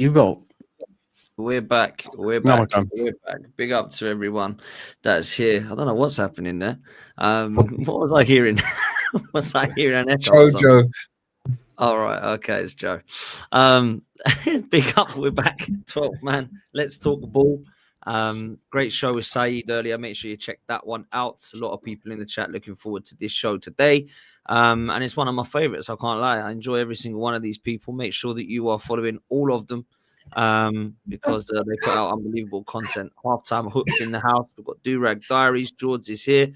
You built. We're back. We're back. We're back. Big up to everyone that's here. I don't know what's happening there. What was I hearing? Was I hearing an echo? Joe. All right. Okay, it's Joe. Big up. We're back. 12th man. Let's talk ball. Great show with Saeed earlier. Make sure you check that one out. A lot of people in the chat looking forward to this show today. And it's one of my favorites. I can't lie. I enjoy every single one of these people. Make sure that you are following all of them. Because they put out unbelievable content. Halftime Hooks in the house. We've got Durag Diaries. George is here.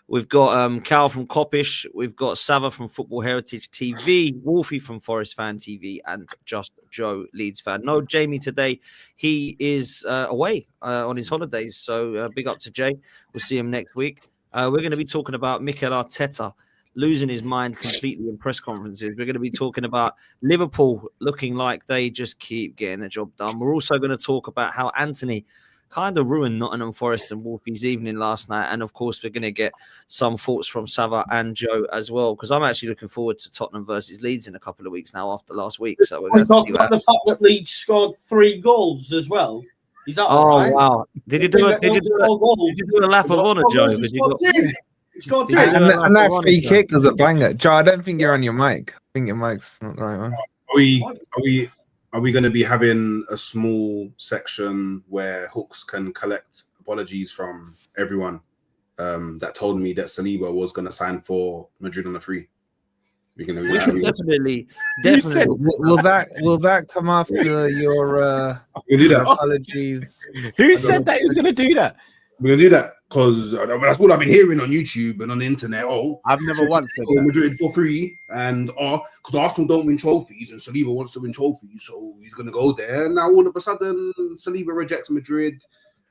We've got Cal from Coppish. We've got Sava from Football Heritage TV. Wolfie from Forest Fan TV. And Just Joe, Leeds fan. No Jamie today. He is away on his holidays. So big up to Jay. We'll see him next week. We're going to be talking about Mikel Arteta losing his mind completely in press conferences. We're going to be talking about Liverpool looking like they just keep getting the job done. We're also going to talk about how Anthony kind of ruined Nottingham Forest and Wolfie's evening last night. And, of course, we're going to get some thoughts from Sava and Joe as well, because I'm actually looking forward to Tottenham versus Leeds in a couple of weeks now after last week. So we're going to see the fact that Leeds scored 3 goals as well. Is that right? Wow. Did you do a lap of honour, Joe? And that free kick was a banger. Joe, I don't think you're on your mic. I think your mic's not the right one. Are we going to be having a small section where Hooks can collect apologies from everyone that told me that Saliba was going to sign for Madrid on a free? Definitely. Will that come after your apologies? Who said that he was going to do that? We're gonna do that because that's all I've been hearing on YouTube and on the internet. I've never once said that. Madrid for free, and because Arsenal don't win trophies and Saliba wants to win trophies, so he's gonna go there. And now all of a sudden, Saliba rejects Madrid.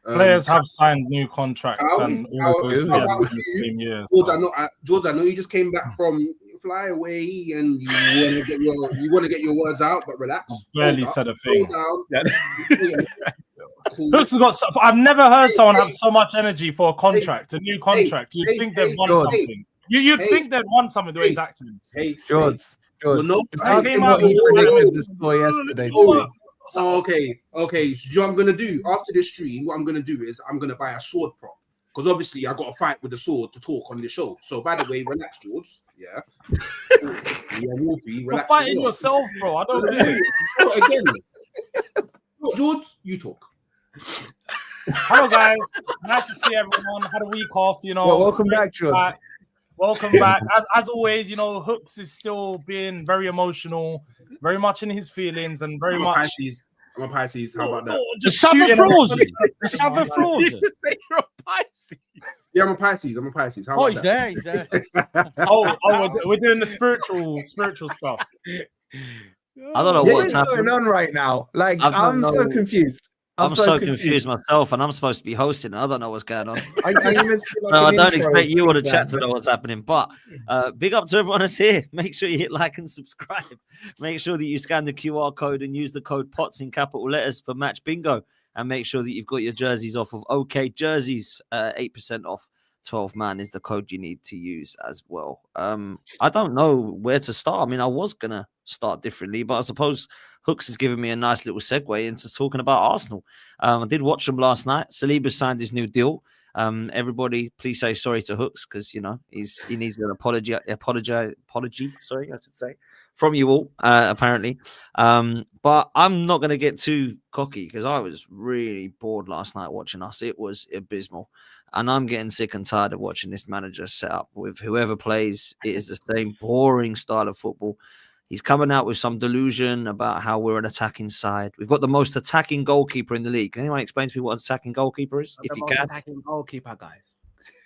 Players have signed new contracts and George, I know you just came back from fly away and you want to get your words out, but relax. I barely said a thing. Hooks has got. I've never heard someone have so much energy for a contract, a new contract. You'd think they've won something. You'd think they'd won something the way he's acting. George. Ask him what he predicted the score yesterday. Okay. So what I'm gonna do after this stream, what I'm gonna do is I'm gonna buy a sword prop because obviously I got to fight with the sword to talk on the show. So by the way, relax, George. Yeah, Wolfie, relax. You're fighting yourself, bro. I don't know. Again, George, you talk. Hello, guys. Nice to see everyone. Had a week off, welcome back, George. Welcome back. As always, Hooks is still being very emotional, very much in his feelings, and very much. I'm a Pisces. How about that? The Sava frozen. The Sava frozen. You're a Pisces. Yeah, I'm a Pisces. How about that? He's there. We're doing the spiritual stuff. I don't know what's going on right now. Like, I'm so confused. I'm so confused myself, and I'm supposed to be hosting. I don't know what's going on. I don't expect you or the chat to know what's happening. But big up to everyone that's here. Make sure you hit like and subscribe. Make sure that you scan the QR code and use the code POTS in capital letters for Match Bingo. And make sure that you've got your jerseys off of OK Jerseys. 8% off. 12 man is the code you need to use as well. I don't know where to start. I mean, I was going to start differently, but I suppose Hooks has given me a nice little segue into talking about Arsenal. I did watch them last night. Saliba signed his new deal. Everybody, please say sorry to Hooks because he needs an apology. Sorry, I should say, from you all, apparently. But I'm not going to get too cocky because I was really bored last night watching us. It was abysmal. And I'm getting sick and tired of watching this manager set up with whoever plays. It is the same boring style of football. He's coming out with some delusion about how we're an attacking side. We've got the most attacking goalkeeper in the league. Can anyone explain to me what an attacking goalkeeper is? If you can. Attacking goalkeeper, guys.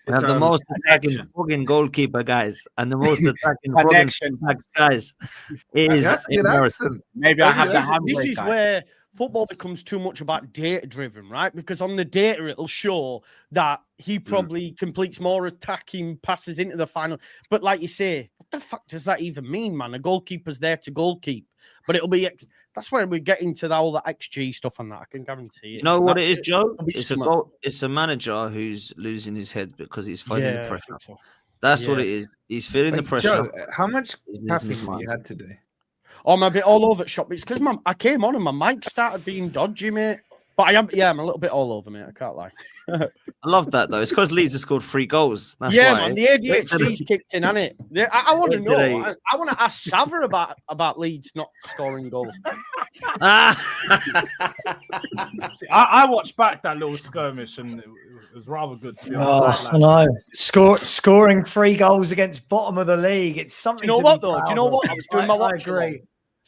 We have the most attacking fucking goalkeeper, guys, and the most attacking guys. Maybe I have the handbrake. This is where football becomes too much about data-driven, right? Because on the data, it'll show that he probably completes more attacking passes into the final. But like you say, what the fuck does that even mean, man? A goalkeeper's there to goalkeep. But it'll be... That's where we get into all the XG stuff and that. I can guarantee it. You know what it is, Joe? It's a manager who's losing his head because he's fighting the pressure. That's what it is. He's feeling the pressure. Joe, how much caffeine have you had today? I'm a bit all over the shop. It's because I came on and my mic started being dodgy, mate. But I'm a little bit all over, mate. I can't lie. I love that though. It's because Leeds have scored 3 goals. That's yeah, why. man. The ADHD's kicked in, hasn't it? I want to know. I want to ask Savra about Leeds not scoring goals. I watched back that little skirmish and it was rather good to be honest. I know. Scoring 3 goals against bottom of the league. It's something. Do you know what though? Do you know what? I was doing my watch.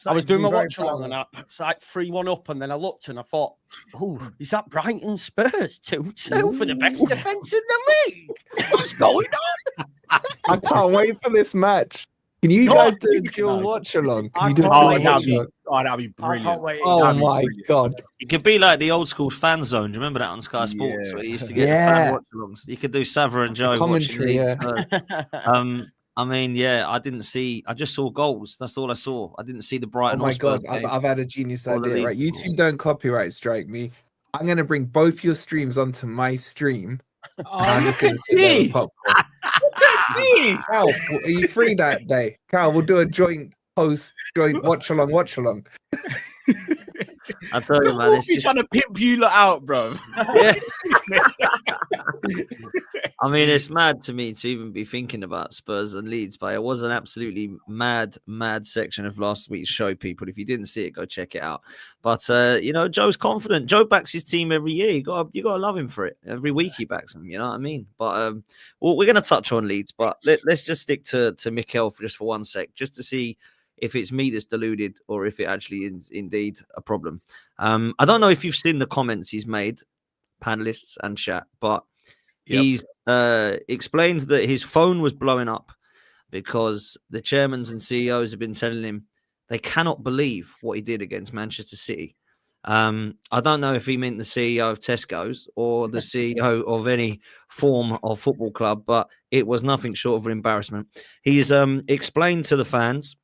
I was doing my watch along and it's like 3-1 up, and then I looked and I thought, oh, is that Brighton Spurs 2-2 for the best defence in the league? What's going on? I can't wait for this match. Can you guys do a dual watch along? Can you do that'd be brilliant. Oh my god. It could be like the old school fan zone. Do you remember that on Sky Sports where you used to get the fan watch alongs? You could do Savra and Joe commentary, watching I mean, I just saw goals. That's all I saw. I didn't see the Brighton. Oh my god, I've had a genius idea, right? You two don't copyright strike me. I'm going to bring both your streams onto my stream. I'm just going to sit there with popcorn. Cal, are you free that day? Cal, we'll do a joint watch along. I tell you, man, he's trying to pimp you lot out, bro. Yeah. I mean, it's mad to me to even be thinking about Spurs and Leeds, but it was an absolutely mad section of last week's show, people. If you didn't see it, go check it out. But Joe's confident. Joe backs his team every year. You gotta love him for it. Every week he backs them. You know what I mean? But we're gonna touch on Leeds, but let's just stick to Mikel for 1 sec, just to see if it's me that's deluded or if it actually is indeed a problem. I don't know if you've seen the comments he's made, panelists and chat, but he's explained that his phone was blowing up because the chairmans and CEOs have been telling him they cannot believe what he did against Manchester City. I don't know if he meant the CEO of Tesco's or the CEO of any form of football club, but it was nothing short of an embarrassment. He's explained to the fans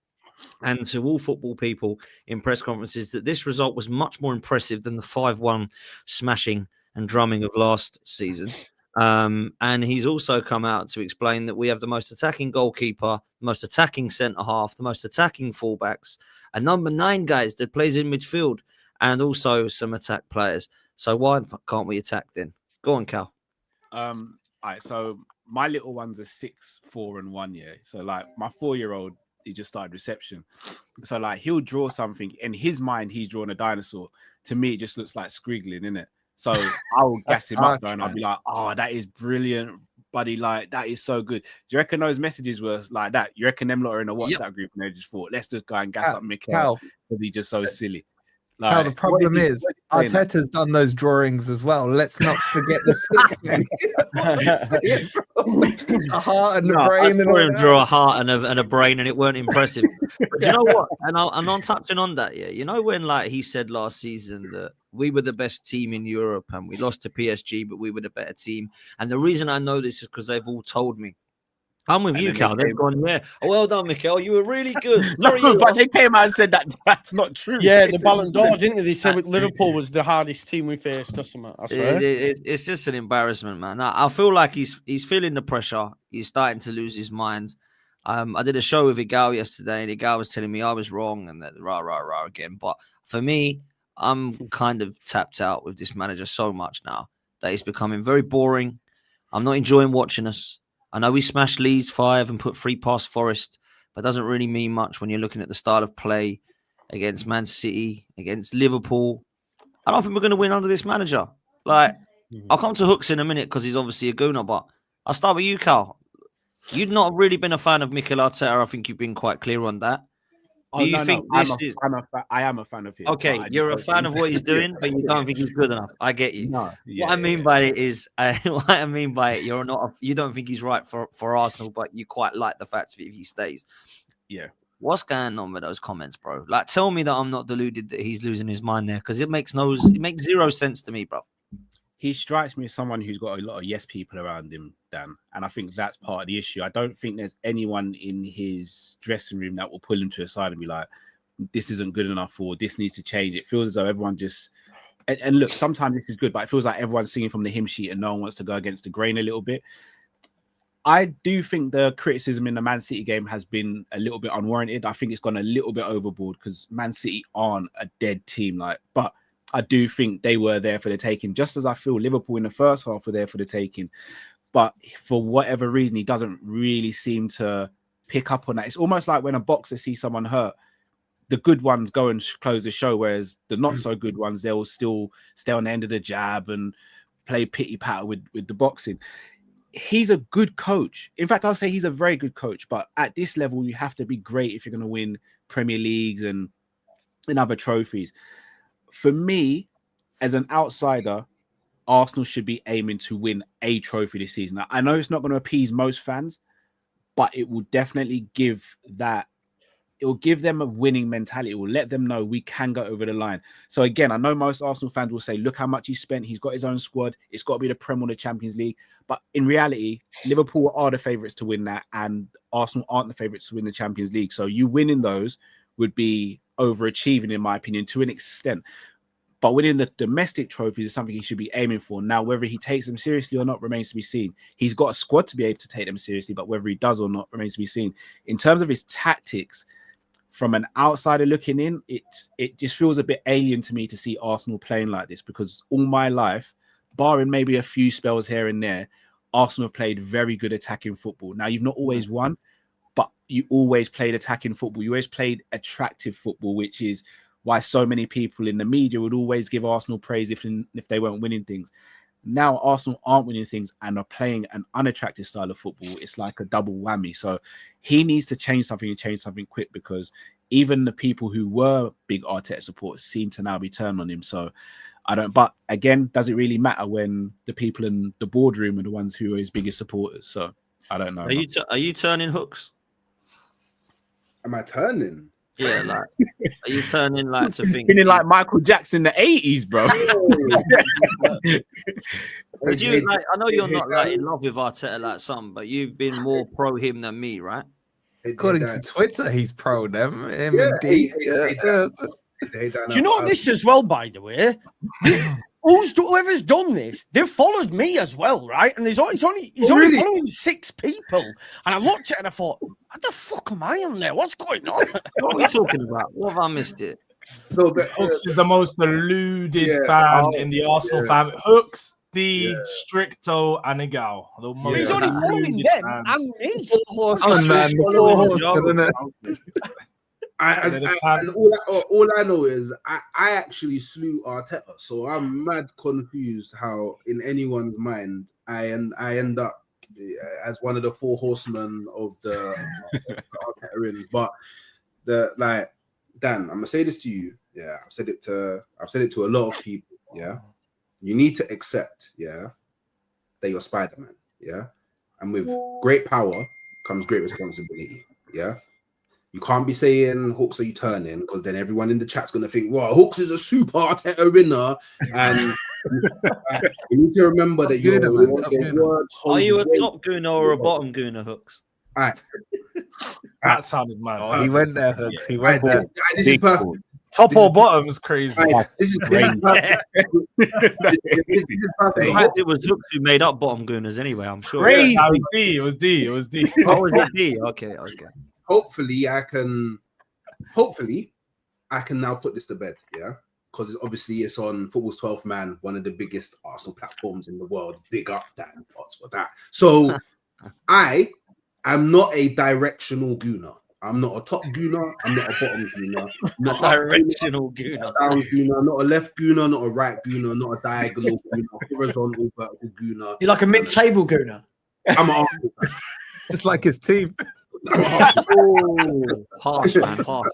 and to all football people in press conferences that this result was much more impressive than the 5-1 smashing and drumming of last season. And he's also come out to explain that we have the most attacking goalkeeper, the most attacking centre-half, the most attacking fullbacks, a number 9 guys that plays in midfield, and also some attack players. So why can't we attack then? Go on, Cal. All right, so my little ones are 6, 4, and 1 year. So like my 4-year-old, he just started reception. So like he'll draw something in his mind, he's drawn a dinosaur. To me, it just looks like scriggling, innit? So I'll gas him up and I'll be like, oh, that is brilliant, buddy. Like, that is so good. Do you reckon those messages were like that? You reckon them lot are in a WhatsApp group and they just thought, let's just go and gas up Mikel because he's just so silly. Like, the problem is Arteta's done those drawings as well. Let's not forget the stick. A heart and a brain. I saw him draw a heart and a brain, and it weren't impressive. But do you know what? And I'm touching on that. Yeah, you know when like he said last season that we were the best team in Europe and we lost to PSG, but we were the better team. And the reason I know this is because they've all told me. I'm with you, Cal. They've gone, oh, well done, Mikel. You were really good. But they came out and said that's not true. Yeah, the Ballon d'Or, didn't they? They said Liverpool was the hardest team we faced or something. I swear. It's just an embarrassment, man. I feel like he's feeling the pressure. He's starting to lose his mind. I did a show with Igal yesterday, and Igal was telling me I was wrong and that rah again. But for me, I'm kind of tapped out with this manager so much now that it's becoming very boring. I'm not enjoying watching us. I know we smashed Leeds 5 and put 3 past Forest, but it doesn't really mean much when you're looking at the style of play against Man City, against Liverpool. I don't think we're going to win under this manager. Like, I'll come to Hooks in a minute because he's obviously a gooner, but I'll start with you, Cal. You've not really been a fan of Mikel Arteta. I think you've been quite clear on that. Do you think this is... I am a fan of him. Okay, you're a fan of what he's doing, but you don't think he's good enough. I get you. What I mean by it is, you don't think he's right for Arsenal, but you quite like the fact that he stays. Yeah. What's going on with those comments, bro? Like, tell me that I'm not deluded that he's losing his mind there, because it makes zero sense to me, bro. He strikes me as someone who's got a lot of yes people around him, Dan. And I think that's part of the issue. I don't think there's anyone in his dressing room that will pull him to a side and be like, this isn't good enough or this needs to change. It feels as though everyone just... And look, sometimes this is good, but it feels like everyone's singing from the hymn sheet and no one wants to go against the grain a little bit. I do think the criticism in the Man City game has been a little bit unwarranted. I think it's gone a little bit overboard because Man City aren't a dead team. But I do think they were there for the taking, just as I feel Liverpool in the first half were there for the taking. But for whatever reason, he doesn't really seem to pick up on that. It's almost like when a boxer sees someone hurt, the good ones go and close the show, whereas the not so good ones, they'll still stay on the end of the jab and play pity patter with the boxing. He's a good coach. In fact, I'll say he's a very good coach. But at this level, you have to be great if you're going to win Premier Leagues and other trophies. For me, as an outsider, Arsenal should be aiming to win a trophy this season. I know it's not going to appease most fans, but it will definitely give that. It will give them a winning mentality. It will let them know we can go over the line. So again, I know most Arsenal fans will say, look how much he spent. He's got his own squad. It's got to be the Prem or the Champions League. But in reality, Liverpool are the favourites to win that, and Arsenal aren't the favourites to win the Champions League. So you winning those would be overachieving, in my opinion, to an extent. But winning the domestic trophies is something he should be aiming for. Now, whether he takes them seriously or not remains to be seen. He's got a squad to be able to take them seriously, but whether he does or not remains to be seen. In terms of his tactics, from an outsider looking in, it just feels a bit alien to me to see Arsenal playing like this, because all my life, barring maybe a few spells here and there, Arsenal have played very good attacking football. Now, you've not always won, but you always played attacking football. You always played attractive football, which is why so many people in the media would always give Arsenal praise if they weren't winning things. Now Arsenal aren't winning things and are playing an unattractive style of football. It's like a double whammy. So he needs to change something and change something quick, because even the people who were big Arteta supporters seem to now be turned on him. So but again, does it really matter when the people in the boardroom are the ones who are his biggest supporters? So I don't know. Are you turning hooks? Am I turning? Yeah, like, are you turning like to think spinning like Michael Jackson in the 80s, bro? I know you're not like in love with Arteta like some, but you've been more pro him than me, right? According to Twitter, he's pro them. Do you know this as well, by the way? Whoever's done this, they've followed me as well, right? And he's only following 6 people. And I looked at it and I thought, what the fuck am I on there? What's going on? What are we talking about? What have I missed it? So Hooks is the most deluded fan in the Arsenal family. Hooks, Stricto, and Igal. He's only following them and me. All I know is I actually slew Arteta, so I'm mad confused how in anyone's mind I end up as one of the 4 horsemen of the Arteta rings. But Dan, I'm gonna say this to you. Yeah, I've said it to a lot of people. Yeah, you need to accept. Yeah, that you're Spider-Man. Yeah, and with great power comes great responsibility. Yeah. You can't be saying Hooks are you turning, because then everyone in the chat's going to think, well, Hooks is a super Arteta winner. And you need to remember that you're Are you a top gooner or a bottom gooner, Hooks? All right. That sounded mad. Oh, he went there, Hooks. He went there. This is perfect. Top or bottom is crazy. This is perfect. It was Hooks who made up bottom gooners anyway, I'm sure. Crazy. It was D. Oh, was it D? Okay. Hopefully I can now put this to bed, yeah, because obviously it's on Football's 12th Man, one of the biggest Arsenal platforms in the world. Big up Dan Potts for that. So I am not a directional gooner. I'm not a top gooner. I'm not a bottom gooner. Not a directional gooner. Down gooner. Not a left gooner. Not a right gooner. Not a diagonal gooner. Horizontal, vertical gooner. You're like a mid-table gooner. I'm an Arsenal fan. Just like his team. Harsh, man, harsh.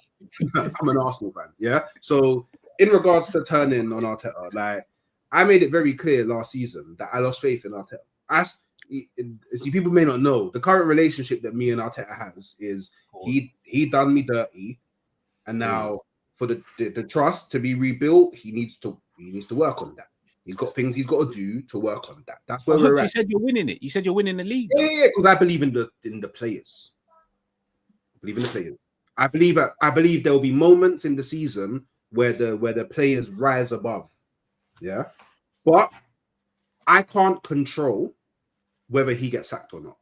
I'm an Arsenal fan, yeah. So in regards to turning on Arteta, like I made it very clear last season that I lost faith in Arteta. See, people may not know the current relationship that me and Arteta has is he done me dirty, and now for the trust to be rebuilt, he needs to work on that. He's got things he's got to do to work on that. That's where we're at. You said you're winning it. You said you're winning the league. Yeah, because I believe in the players. I believe there will be moments in the season where the players rise above. Yeah. But I can't control whether he gets sacked or not.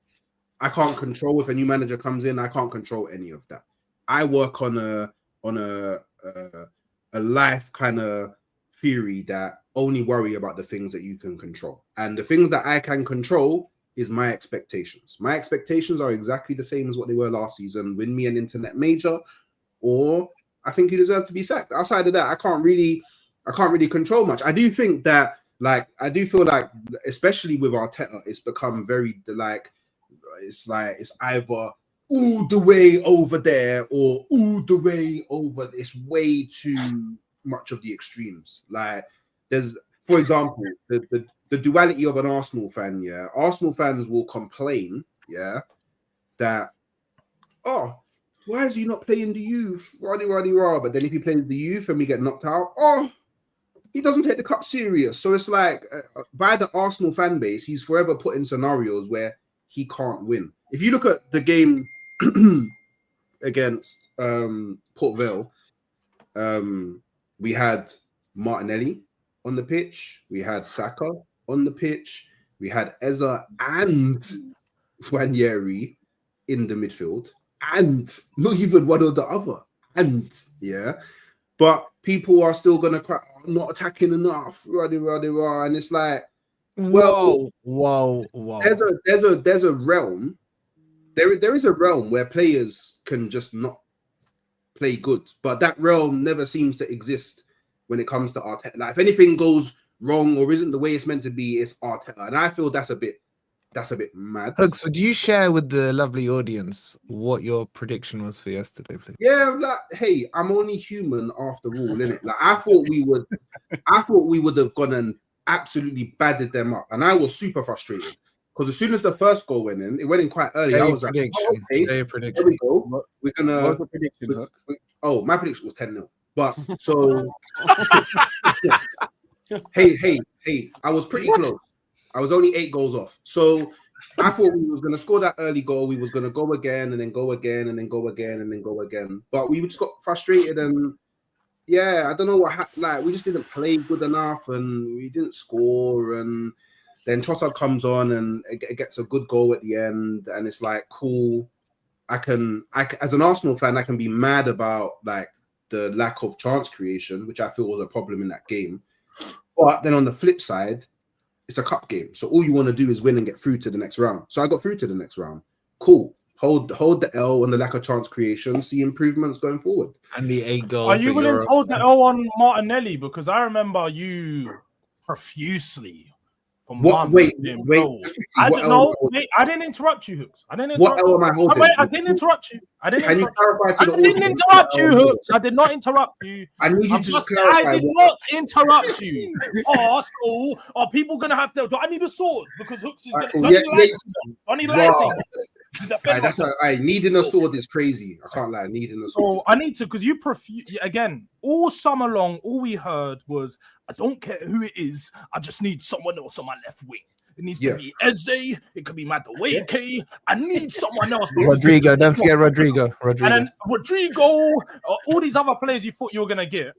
I can't control if a new manager comes in. I can't control any of that. I work on a life kind of theory that only worry about the things that you can control. And the things that I can control is my expectations. My expectations are exactly the same as what they were last season. Win me an internet major, or I think you deserve to be sacked. Outside of that, I can't really control much. I do think that, I do feel like, especially with Arteta, it's become very it's either all the way over there or all the way over. It's way too much of the extremes. Like, there's, for example, the duality of an Arsenal fan. Yeah, Arsenal fans will complain, yeah, that, oh, why is he not playing the youth? Rah. But then if he plays the youth and we get knocked out, oh, he doesn't take the cup serious. So it's like, by the Arsenal fan base, he's forever put in scenarios where he can't win. If you look at the game against Port Vale, we had Martinelli on the pitch, we had Saka on the pitch, we had Eza and Wanyeri in the midfield, and not even one or the other. And yeah, but people are still gonna cry, I'm not attacking enough, rah, and it's like, well, whoa. There's a realm. There is a realm where players can just not play good, but that realm never seems to exist when it comes to Arteta. Like, if anything goes wrong or isn't the way it's meant to be, it's Arteta, and I feel that's a bit mad. Hooks, would you share with the lovely audience what your prediction was for yesterday, please? Yeah, like, hey, I'm only human after all, innit? Like, I thought we would have gone and absolutely battered them up, and I was super frustrated because as soon as the first goal went in, it went in quite early. I was like, oh, okay, prediction. There we go. We're gonna. What was the prediction, Oh, my prediction was 10-0. But so, hey, I was pretty close. I was only 8 goals off. So I thought we was gonna score that early goal. We was gonna go again and then go again and then go again and then go again. But we just got frustrated and. Yeah, I don't know what happened. Like, we just didn't play good enough, and we didn't score. And then Trossard comes on, and it gets a good goal at the end. And it's like, cool. I as an Arsenal fan, I can be mad about like the lack of chance creation, which I feel was a problem in that game. But then on the flip side, it's a cup game, so all you want to do is win and get through to the next round. So I got through to the next round. Cool. Hold the L on the lack of chance creation, see improvements going forward. And the 8 goals. Are you willing to hold the L on Martinelli? Because I remember you profusely from what? Wait. I didn't know. I didn't interrupt you, Hooks. I didn't interrupt What L am I holding? I didn't interrupt you. I didn't Can you clarify to the didn't interrupt you, Hooks. I did not interrupt you. I need you to clarify. I did not interrupt you. Oh, school. Are people gonna have to? Do I need a sword? Because Hooks is gonna. Don't need license. Needing a sword is crazy. I can't lie. Needing a sword. So I need to, because you again all summer long. All we heard was, I don't care who it is. I just need someone else on my left wing. It needs to be Eze. It could be Madueke. I need someone else. Rodrigo. Don't forget Rodrigo. And then Rodrigo. All these other players you thought you were gonna get.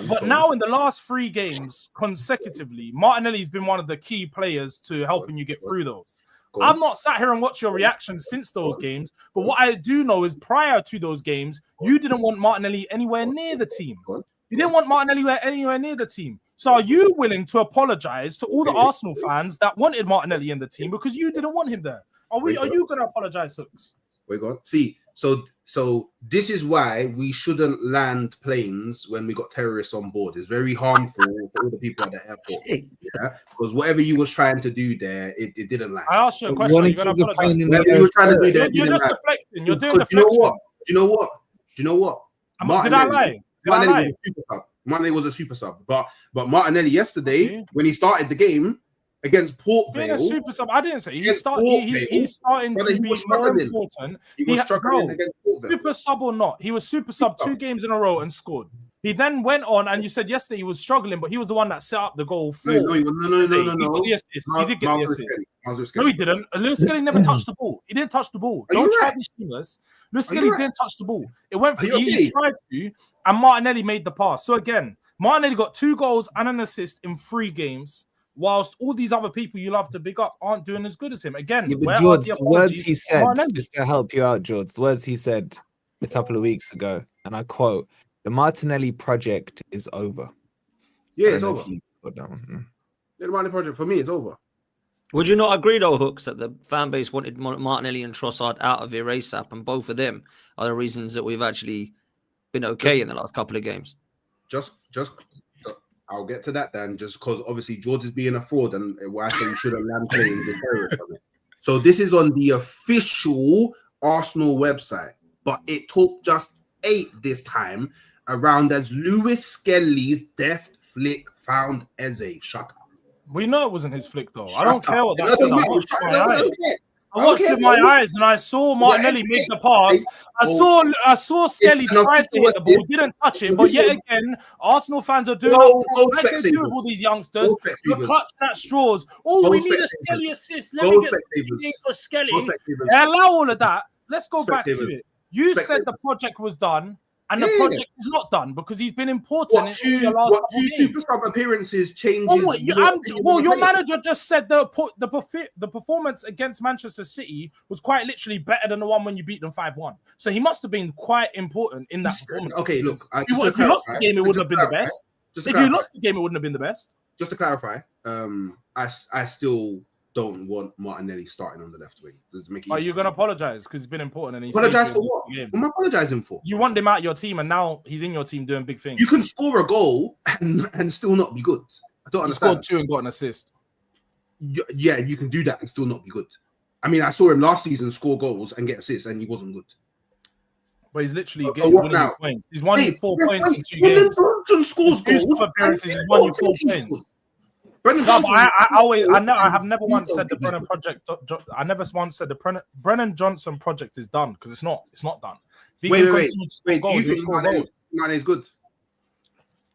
But now in the last 3 games consecutively, Martinelli's been one of the key players to helping you get through those. I've not sat here and watched your reactions since those games, but what I do know is prior to those games, you didn't want Martinelli anywhere near the team. You didn't want Martinelli anywhere near the team. So are you willing to apologize to all the Arsenal fans that wanted Martinelli in the team because you didn't want him there? Are you going to apologize, Hooks? We're going. See, so this is why we shouldn't land planes when we got terrorists on board. It's very harmful for all the people at the airport. Because whatever you was trying to do there, it didn't land. I asked you a question. You're going to apologize. Whatever you were trying to do there, you're just deflecting. You're doing deflection. Do you know what? Did I lie? Martinelli was a super sub. But Martinelli yesterday, when he started the game against Port Vale, being a super sub, I didn't say he's starting to be more important. He was struggling against Port Vale. Super sub or not, he was super sub 2 games in a row and scored. He then went on, and you said yesterday he was struggling, but he was the one that set up the goal for. No. He got the assist. He did get the assist. No, he didn't. Lewis-Skelly never touched the ball. He didn't touch the ball. Don't try to be shameless. Lewis-Skelly didn't touch the ball. It went for he tried to, and Martinelli made the pass. So again, Martinelli got 2 goals and an assist in 3 games. whilst all these other people you love to big up aren't doing as good as him. Again, Yeah, but where are George, the the words apologies he for said, Martinelli? just to help you out, George, the words he said a couple of weeks ago, and I quote, "The Martinelli project is over." Yeah, I it's don't know over. if you got that one. The Martinelli project for me, it's over. Would you not agree, though, Hooks, that the fan base wanted Martinelli and Trossard out of here ASAP, and both of them are the reasons that we've actually been okay in the last couple of games? Just, I'll get to that then. Just because obviously George is being a fraud, and why I say you shouldn't land playing the terrorist on it. So this is on the official Arsenal website, but it took just 8 this time around as Lewis-Skelly's deft flick found Eze. Shut up. We know it wasn't his flick, though. I Shut don't care up. what It that says. doesn't I matter. watched I my don't eyes. care. I watched with my eyes and I saw Martinelli make the pass. I saw Skelly try to hit the ball, didn't touch it. But yet again, Arsenal fans are doing like they do with all these youngsters. You're clutching at straws. Oh, we need a Skelly assist. Let me get something for Skelly. Allow all of that. Let's go back to it. You said the project was done. And the project is not done because he's been important in your last couple two games. super sub appearances changes? Your manager just said the performance against Manchester City was quite literally better than the one when you beat them 5-1. So he must have been quite important in that performance. Okay, look. If you lost the game, it wouldn't have been the best. If you lost the game, it wouldn't have been the best. Just to clarify, I still don't want Martinelli starting on the left wing. Are you going to apologize because he's been important and he's apologize for what? What am I apologizing for? You want him out of your team and now he's in your team doing big things. You can score a goal and still not be good. I don't understand. He scored 2 and got an assist. Yeah, you can do that and still not be good. I mean, I saw him last season score goals and get assists and he wasn't good. But he's literally getting winning points. He's won you 4 points in 2 games. Johnson scores goals. Appearances, he's won you 4 points. I have never once said the Brennan project. I never once said the Brennan Johnson project is done because it's not. It's not done. Wait. Do you think Mane's good?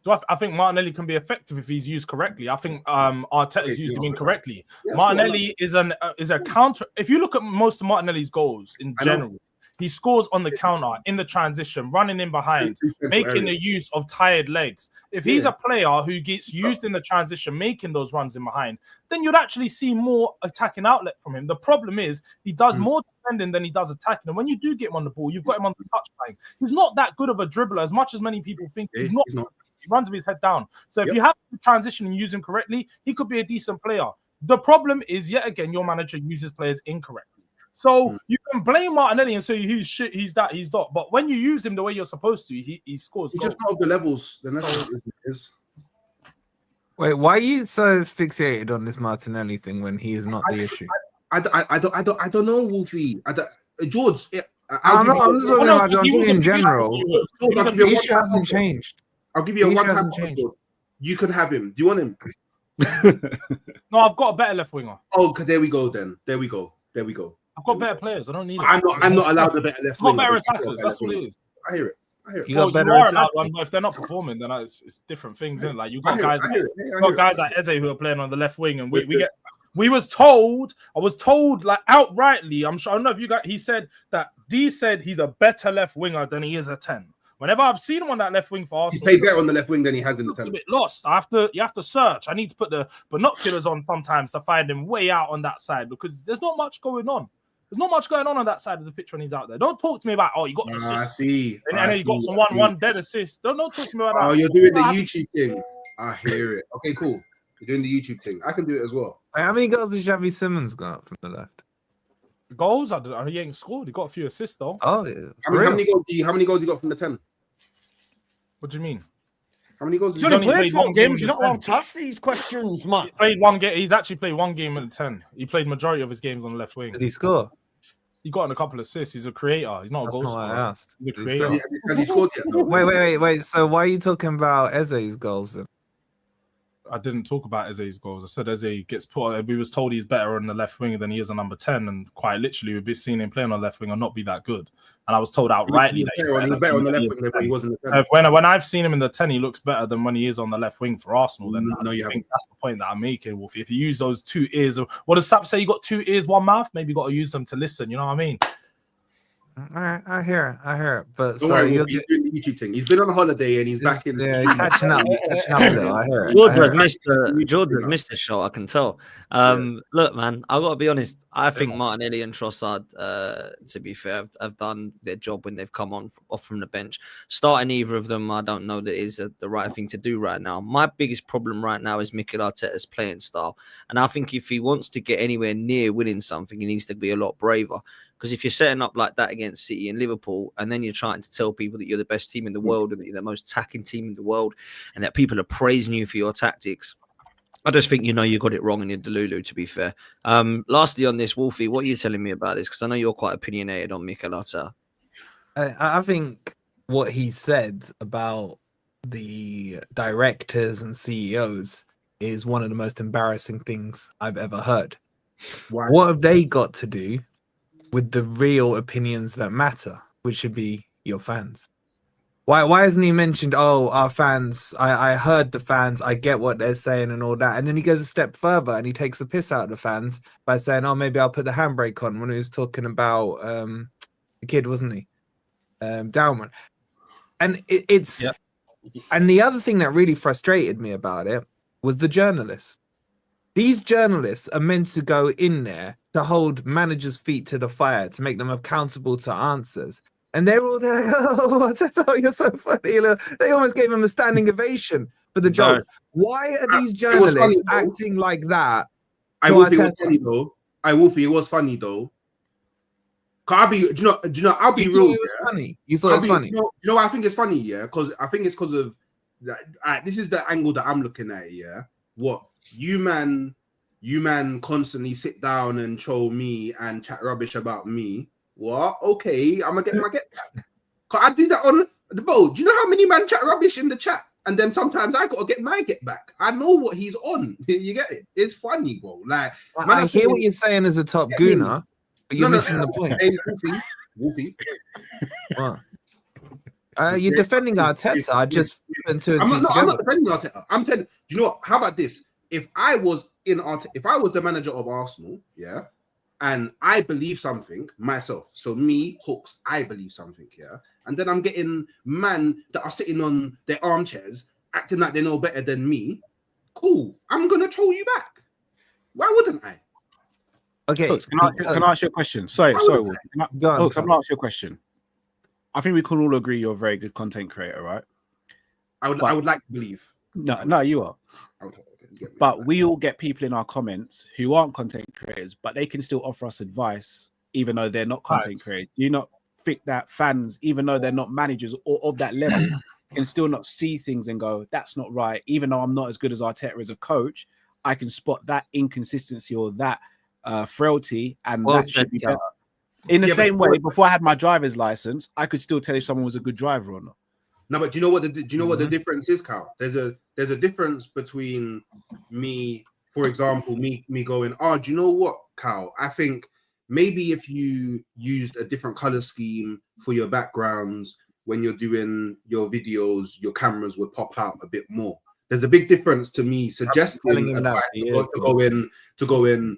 I think Martinelli can be effective if he's used correctly. I think Arteta's used him incorrectly. Martinelli is a counter. If you look at most of Martinelli's goals in general, he scores on the counter, in the transition, running in behind, making the use of tired legs. If he's a player who gets used in the transition, making those runs in behind, then you'd actually see more attacking outlet from him. The problem is he does more defending than he does attacking. And when you do get him on the ball, you've got him on the touchline. He's not that good of a dribbler as much as many people think. He's not. He runs with his head down. So if you have to transition and use him correctly, he could be a decent player. The problem is, yet again, your manager uses players incorrectly. So you can blame Martinelli and say he's shit, he's that, he's that. But when you use him the way you're supposed to, he scores. He's just not of the levels. Then that's what it is. Wait, why are you so fixated on this Martinelli thing when he is not the issue? I don't know, Wolfie. George. I'm talking in general. The issue hasn't changed. I'll give you a one-time. You can have him. Do you want him? No, I've got a better left winger. Oh, there we go. Then there we go. I've got better players. I don't need it. I'm not allowed a better left winger. Got better attackers. That's what it is. I hear it. You are allowed one, but if they're not performing, then it's different things, isn't it? Like you got guys like Eze who are playing on the left wing, and I was told like outrightly. I'm sure I don't know if you got. He said that D said he's a better left winger than he is a 10. Whenever I've seen him on that left wing for Arsenal, he played better on the left wing than he has in the 10. A bit lost. You have to search. I need to put the binoculars on sometimes to find him way out on that side because there's not much going on. There's not much going on that side of the pitch when he's out there. Don't talk to me about you got an assist. I see. And then you got some one dead assist. Don't talk to me about that. Oh, you're doing the YouTube thing. I hear it. Okay, cool. You're doing the YouTube thing. I can do it as well. How many goals did Xavi Simons got from the left? Goals? He ain't scored. He got a few assists though. Oh yeah. How many goals you got from the 10? What do you mean? How many goals? He's only played 4 games. You're not allowed to ask these questions, man. He played 1 game. He's actually played 1 game in the 10. He played majority of his games on the left wing. Did he score? He got in a couple of assists. He's a creator. He's not a goal scorer. I asked. He's a creator. Has he scored yet? No. Wait. So why are you talking about Eze's goals then? I didn't talk about Eze's goals. I said Eze gets put. We was told he's better on the left wing than he is on number 10, and quite literally we've been seeing him playing on the left wing and not be that good. And I was told outrightly that he's better on the left wing than when he was in the 10. When I've seen him in the 10, he looks better than when he is on the left wing for Arsenal. Then no, I think that's the point that I'm making, Wolfie. If you use those 2 ears, what does Sap say? You got 2 ears, 1 mouth. Maybe you got to use them to listen. You know what I mean? I hear it. But Don't so worry, you're he's doing the YouTube thing. He's been on a holiday and he's back in. yeah, catching up a little. I hear it. George I hear has it. missed the shot. I can tell. Look, man, I got to be honest. I think Martinelli and Trossard, to be fair, have done their job when they've come off from the bench. Starting either of them, I don't know that is the right thing to do right now. My biggest problem right now is Mikel Arteta's playing style, and I think if he wants to get anywhere near winning something, he needs to be a lot braver. Because if you're setting up like that against City and Liverpool, and then you're trying to tell people that you're the best team in the world and that you're the most attacking team in the world, and that people are praising you for your tactics, I just think you got it wrong and you're delulu, to be fair. Lastly on this, Wolfie, what are you telling me about this? Because I know you're quite opinionated on Mikel Arteta. I think what he said about the directors and CEOs is one of the most embarrassing things I've ever heard. Why? What have they got to do with the real opinions that matter, which should be your fans? Why hasn't he mentioned, our fans, I heard the fans, I get what they're saying and all that. And then he goes a step further and he takes the piss out of the fans by saying, maybe I'll put the handbrake on, when he was talking about the kid, wasn't he? Downman. And and the other thing that really frustrated me about it was the journalists. These journalists are meant to go in there to hold managers' feet to the fire, to make them accountable to answers. And they're all there, you're so funny. They almost gave him a standing ovation for the joke. Why are these journalists acting like that? I will be funny though. It was funny though. I'll be real. It was funny. You thought it was funny? You know, I think it's funny, yeah, because I think it's because of that. This is the angle that I'm looking at, yeah. What you man constantly sit down and troll me and chat rubbish about me. What? Okay, I'm gonna get my get back. Cause I do that on the boat. Do you know how many man chat rubbish in the chat? And then sometimes I gotta get my get back. I know what he's on. You get it? It's funny, bro. Like I hear what you're saying as a top gooner, but you're missing the point. Hey, Wolfie. What? You're defending Arteta. I just put two and two together. I'm not defending Arteta. I'm telling. Do you know what? How about this? If I was the manager of Arsenal, yeah, and I believe something myself, so me, Hooks, I believe something, yeah, and then I'm getting man that are sitting on their armchairs acting like they know better than me, cool, I'm gonna troll you back. Why wouldn't I? Okay, Hooks, can I ask you a question? Sorry, Hooks, I'm gonna ask you a question. I think we can all agree you're a very good content creator, right? I would like to believe. No, you are. Okay. But we all get people in our comments who aren't content creators, but they can still offer us advice, even though they're not content creators. Do you not think that fans, even though they're not managers or of that level, can still not see things and go, that's not right? Even though I'm not as good as Arteta as a coach, I can spot that inconsistency or that frailty, and that should be better. In the same way, before I had my driver's license, I could still tell if someone was a good driver or not. No, but do you know what the difference is, Cal? There's a difference between me, for example, me going, do you know what, Cal? I think maybe if you used a different color scheme for your backgrounds when you're doing your videos, your cameras would pop out a bit more. There's a big difference to me suggesting advice to go in.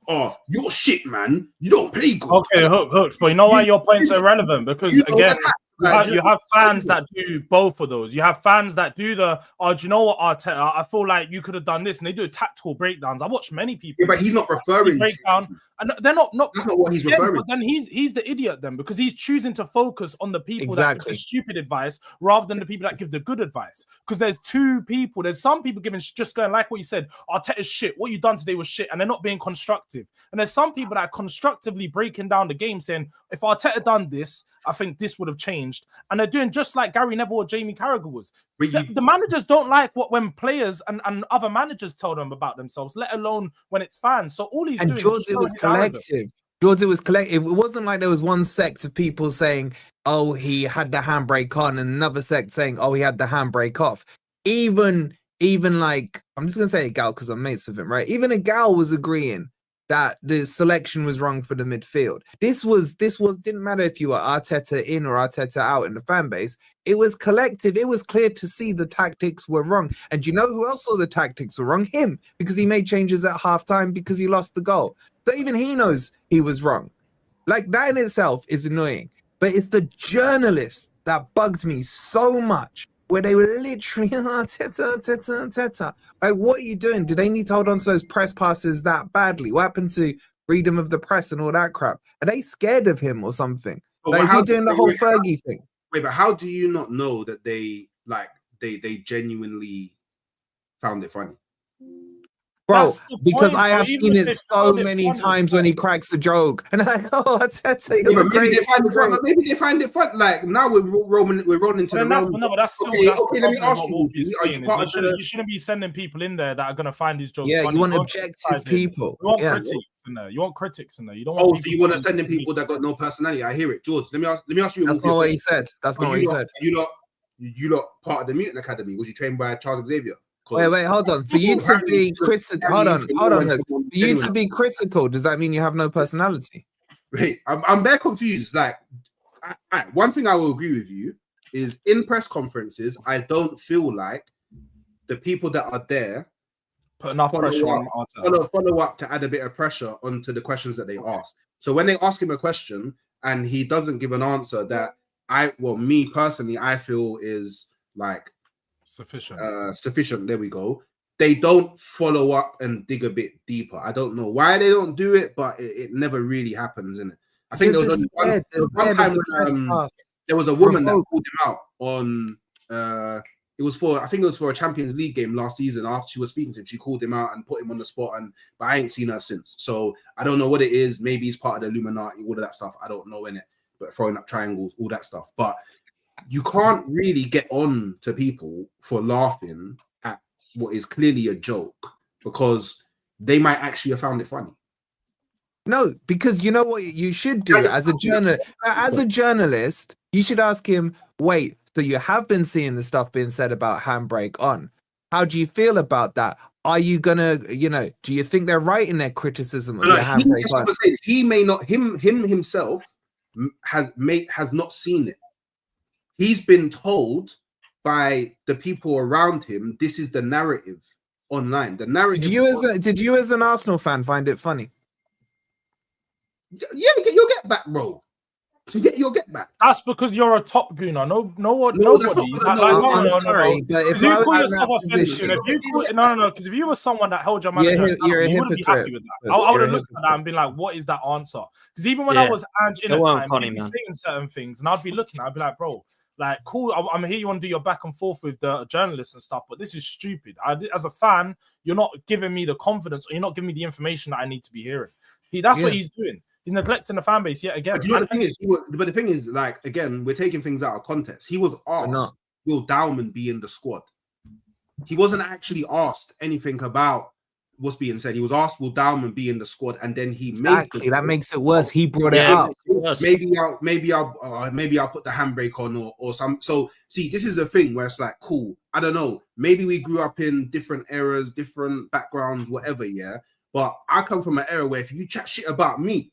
Oh, you're shit, man. You don't play good. Okay, Hooks, but you know why your points are relevant? Because again, you have fans that do both of those. You have fans that do do you know what, Arteta? I feel like you could have done this, and they do tactical breakdowns. I watched many people. Yeah, but he's not referring breakdown, and they're not. That's not what he's referring. But then he's the idiot then, because he's choosing to focus on the people that give the stupid advice rather than the people that give the good advice. Because there's two people. There's some people just going like what you said. Arteta's shit. What you done today was shit, and they're not being constructive. And there's some people that are constructively breaking down the game, saying if Arteta done this, I think this would have changed. And they're doing just like Gary Neville or Jamie Carragher was. The managers don't like when players and other managers tell them about themselves, let alone when it's fans. So all he's doing is it was collective. It was collective. It wasn't like there was one sect of people saying, oh, he had the handbrake on, and another sect saying, oh, he had the handbrake off. Even like, I'm just going to say a Gal because I'm mates with him, right? Even a Gal was agreeing that the selection was wrong for the midfield. This didn't matter if you were Arteta in or Arteta out in the fan base. It was collective. It was clear to see the tactics were wrong. And you know who else saw the tactics were wrong? Him, because he made changes at halftime because he lost the goal. So even he knows he was wrong. Like, that in itself is annoying. but it's the journalists that bugged me so much. Where they were literally, Arteta. Like, what are you doing? Do they need to hold on to those press passes that badly? What happened to freedom of the press and all that crap? Are they scared of him or something? Like, is he doing the whole Fergie thing? Wait, but how do you not know that they genuinely found it funny? Bro, because I have seen it so many times when he cracks a joke, and I'm like, oh, Arteta, you're the greatest. Maybe they find it fun. Like now we're rolling into the no, but that's still okay. Let me ask you: you shouldn't be sending people in there that are going to find these jokes funny. You want objective people. You want critics in there. You want critics in there. You don't. So you want to send in people that got no personality? I hear it, George. Let me ask you. That's not what he said. That's not what he said. You lot part of the Mutant Academy? Was you trained by Charles Xavier? Wait, hold on. For you to be critical, hold on. For you to be critical, does that mean you have no personality? Wait, I'm very confused. Like, one thing I will agree with you is in press conferences, I don't feel like the people that are there put enough pressure on follow up to add a bit of pressure onto the questions that they ask. So when they ask him a question and he doesn't give an answer that me personally, I feel is like sufficient. There we go. They don't follow up and dig a bit deeper. I don't know why they don't do it, but it never really happens, innit? I think there was one time when there was a woman that called him out on I think it was for a Champions League game last season. After she was speaking to him, she called him out and put him on the spot, but I ain't seen her since. So I don't know what it is. Maybe he's part of the Illuminati, all of that stuff. I don't know, innit? But throwing up triangles, all that stuff. But you can't really get on to people for laughing at what is clearly a joke because they might actually have found it funny. No, because you know what you should do as a journalist, you should ask him, wait, so you have been seeing the stuff being said about Handbrake on. How do you feel about that? Are you gonna, do you think they're right in their criticism of the Handbrake on? He may not, himself has not seen it. He's been told by the people around him, this is the narrative online. The narrative. Did you as an Arsenal fan find it funny? Yeah, get your get back, bro. To get your get back. That's because you're a top gooner. Nobody. I'm sorry, but if you call yourself offensive, because if you were someone that held your manager, you're a you wouldn't be happy with that. I would have looked at that and been like, "What is that answer?" Because even when I was Ange in a time, he'd be saying certain things, and I'd be looking, I'd be like, "Bro, like, cool. I'm here. You want to do your back and forth with the journalists and stuff, but this is stupid. As a fan, you're not giving me the confidence, or you're not giving me the information that I need to be hearing." That's what he's doing. He's neglecting the fan base yet again. But the thing is, like, again, we're taking things out of context. He was asked, will Dowman be in the squad? He wasn't actually asked anything about what's being said. He was asked, will Dowman be in the squad? And then he that makes it worse. He brought it up. Maybe I'll put the handbrake on or some. So see, this is the thing where it's like, cool. I don't know. Maybe we grew up in different eras, different backgrounds, whatever. Yeah, but I come from an era where if you chat shit about me,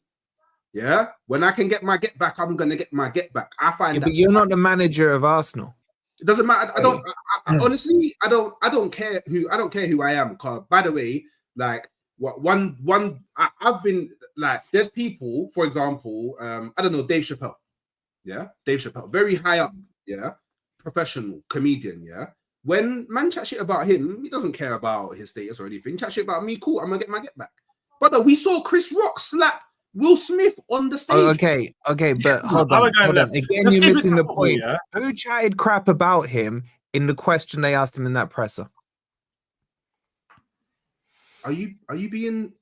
yeah, when I can get my get back, I'm gonna get my get back. I find that. But you're not the manager of Arsenal. It doesn't matter. I don't. Honestly, I don't care who I am. Cause by the way, like I've been like, there's people, for example, I don't know, Dave Chappelle. Yeah, Dave Chappelle, very high up. Yeah, professional comedian. Yeah, when man chat shit about him, he doesn't care about his status or anything. Chat shit about me, cool. I'm gonna get my get back. But we saw Chris Rock slap Will Smith on the stage. Okay, but hold on. Again, you're missing the point. Yeah? Who chatted crap about him in the question they asked him in that presser? Are you being?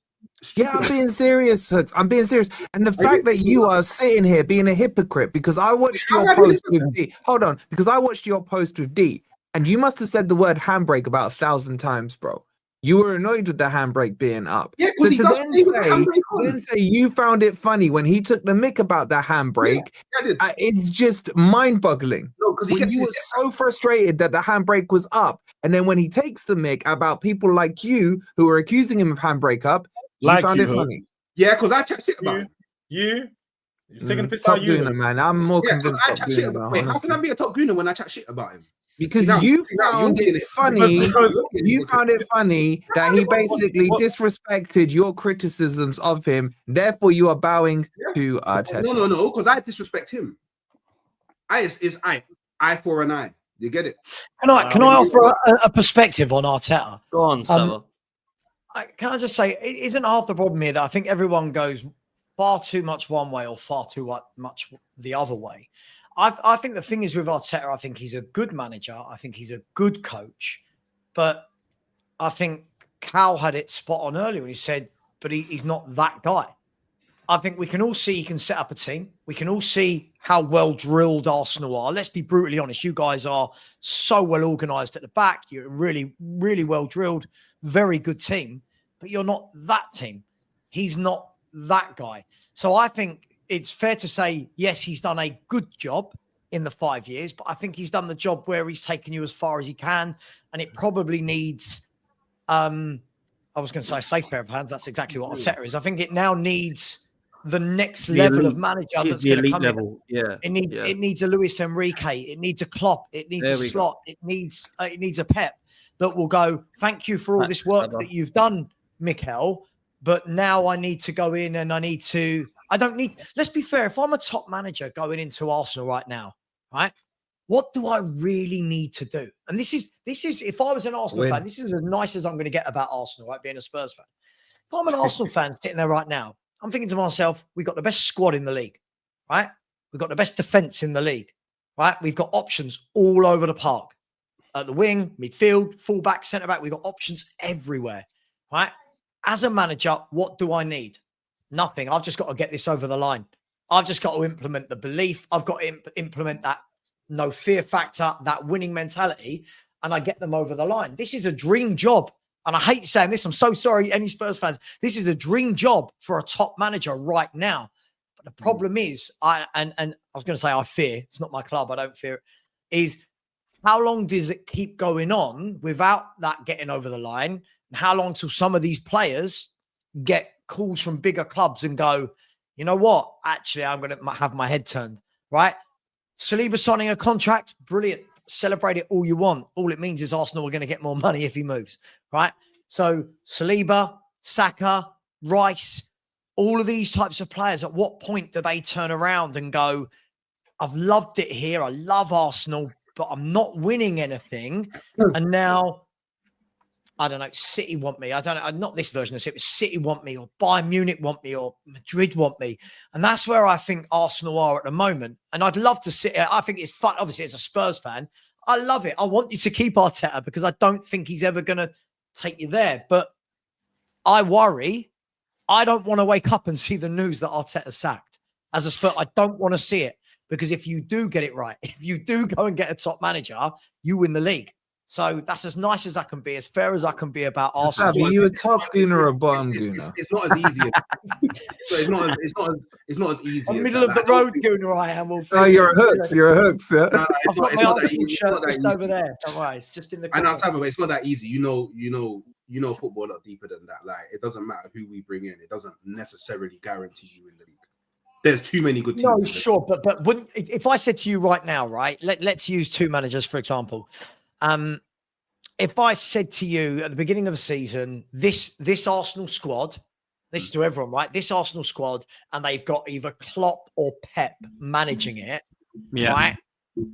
Yeah, I'm being serious. I'm being serious. And the fact that you are sitting here being a hypocrite because I watched your post with D. Hold on, because I watched your post with D, and you must have said the word handbrake about 1,000 times, bro. You were annoyed with the handbrake being up. Yeah, so then say you found it funny when he took the mick about the handbrake. Yeah, it's just mind-boggling. No, because you were so frustrated that the handbrake was up, and then when he takes the mick about people like you who are accusing him of handbrake up, you found it funny. Yeah, because I chat shit about you're taking a piss out of you, man. I'm more convinced. Wait, how can I be a top gooner when I chat shit about him? Because you found it funny. You found it funny that he basically disrespected your criticisms of him. Therefore, you are bowing to Arteta. No, because I disrespect him. It's eye for an eye. You get it? Can I offer a perspective on Arteta? Go on, Sava. Can I just say, it isn't half the problem here that I think everyone goes far too much one way or far too much the other way. I think the thing is with Arteta, I think he's a good manager. I think he's a good coach. But I think Cal had it spot on earlier when he said, but he's not that guy. I think we can all see he can set up a team. We can all see how well drilled Arsenal are. Let's be brutally honest. You guys are so well organised at the back. You're really, really well drilled. Very good team. But you're not that team. He's not that guy. So I think it's fair to say, yes, he's done a good job in the 5 years, but I think he's done the job where he's taken you as far as he can. And it probably needs, I was going to say a safe pair of hands. That's exactly what Arteta is. I think it now needs the next level of manager that's going to come in. Yeah. It needs a Luis Enrique. It needs a Klopp. It needs a Slot. It needs a Pep that will go, thank you for all this work that you've done, Mikel, but now I need to go in and let's be fair, if I'm a top manager going into Arsenal right now, right, what do I really need to do? And this is if I was an Arsenal fan, this is as nice as I'm going to get about Arsenal, right, being a Spurs fan. If I'm an Arsenal fan sitting there right now, I'm thinking to myself, we've got the best squad in the league, right? We've got the best defence in the league, right? We've got options all over the park. At the wing, midfield, fullback, centre-back, we've got options everywhere, right? As a manager, what do I need? Nothing. I've just got to get this over the line. I've just got to implement the belief. I've got to implement that no fear factor, that winning mentality, and I get them over the line. This is a dream job. And I hate saying this. I'm so sorry, any Spurs fans. This is a dream job for a top manager right now. But the problem is, I was going to say I fear. It's not my club. I don't fear it. Is how long does it keep going on without that getting over the line? And how long till some of these players get calls from bigger clubs and go, you know what? Actually, I'm going to have my head turned, right? Saliba signing a contract, brilliant. Celebrate it all you want. All it means is Arsenal are going to get more money if he moves, right? So Saliba, Saka, Rice, all of these types of players, at what point do they turn around and go, I've loved it here. I love Arsenal, but I'm not winning anything. And now, I don't know, City want me. I don't know, not this version of City, but City want me, or Bayern Munich want me, or Madrid want me. And that's where I think Arsenal are at the moment. And I'd love to sit. I think it's fun. Obviously, as a Spurs fan, I love it. I want you to keep Arteta because I don't think he's ever going to take you there. But I worry. I don't want to wake up and see the news that Arteta's sacked. As a Spurs, I don't want to see it, because if you do get it right, if you do go and get a top manager, you win the league. So that's as nice as I can be, as fair as I can be about Arsenal. Are you a top gooner or a bottom gooner? It's not as easy. It's not as easy. I'm middle of the road gooner, I am. Oh, you're a hooks. You're a hooks. Yeah. No, I've got my Arsenal shirt just over there. Don't worry, it's just in the. I know, but it's not that easy. You know football a lot deeper than that. Like, it doesn't matter who we bring in. It doesn't necessarily guarantee you in the league. There's too many good teams. No, sure, but wouldn't, if I said to you right now, right? Let's use two managers for example. If I said to you at the beginning of the season, this Arsenal squad, this is to everyone, right? This Arsenal squad, and they've got either Klopp or Pep managing it, right?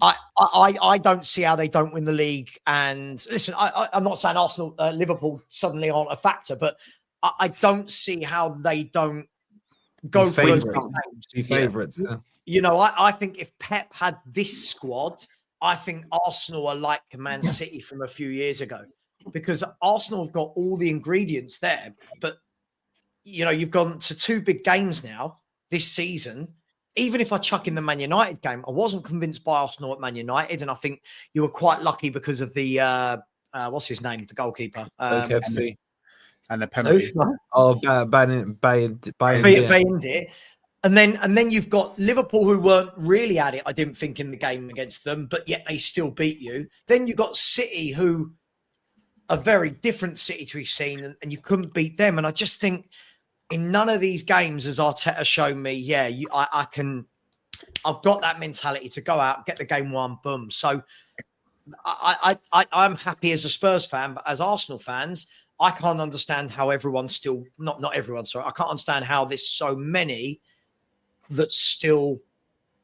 I don't see how they don't win the league. And listen, I'm not saying Arsenal, Liverpool suddenly aren't a factor, but I don't see how they don't go for favourites. You know, I think if Pep had this squad, I think Arsenal are like Man City from a few years ago, because Arsenal have got all the ingredients there. But, you know, you've gone to two big games now this season. Even if I chuck in the Man United game, I wasn't convinced by Arsenal at Man United. And I think you were quite lucky because of the, what's his name? The goalkeeper. KFC. And the penalty. Oh, Bayindir. And then you've got Liverpool, who weren't really at it, I didn't think, in the game against them, but yet they still beat you. Then you've got City, who are very different City to we've seen, and you couldn't beat them. And I just think in none of these games has Arteta shown me, I've got that mentality to go out, get the game won, boom. So I'm happy as a Spurs fan, but as Arsenal fans, I can't understand how everyone's still, not everyone, sorry, I can't understand how there's so many that still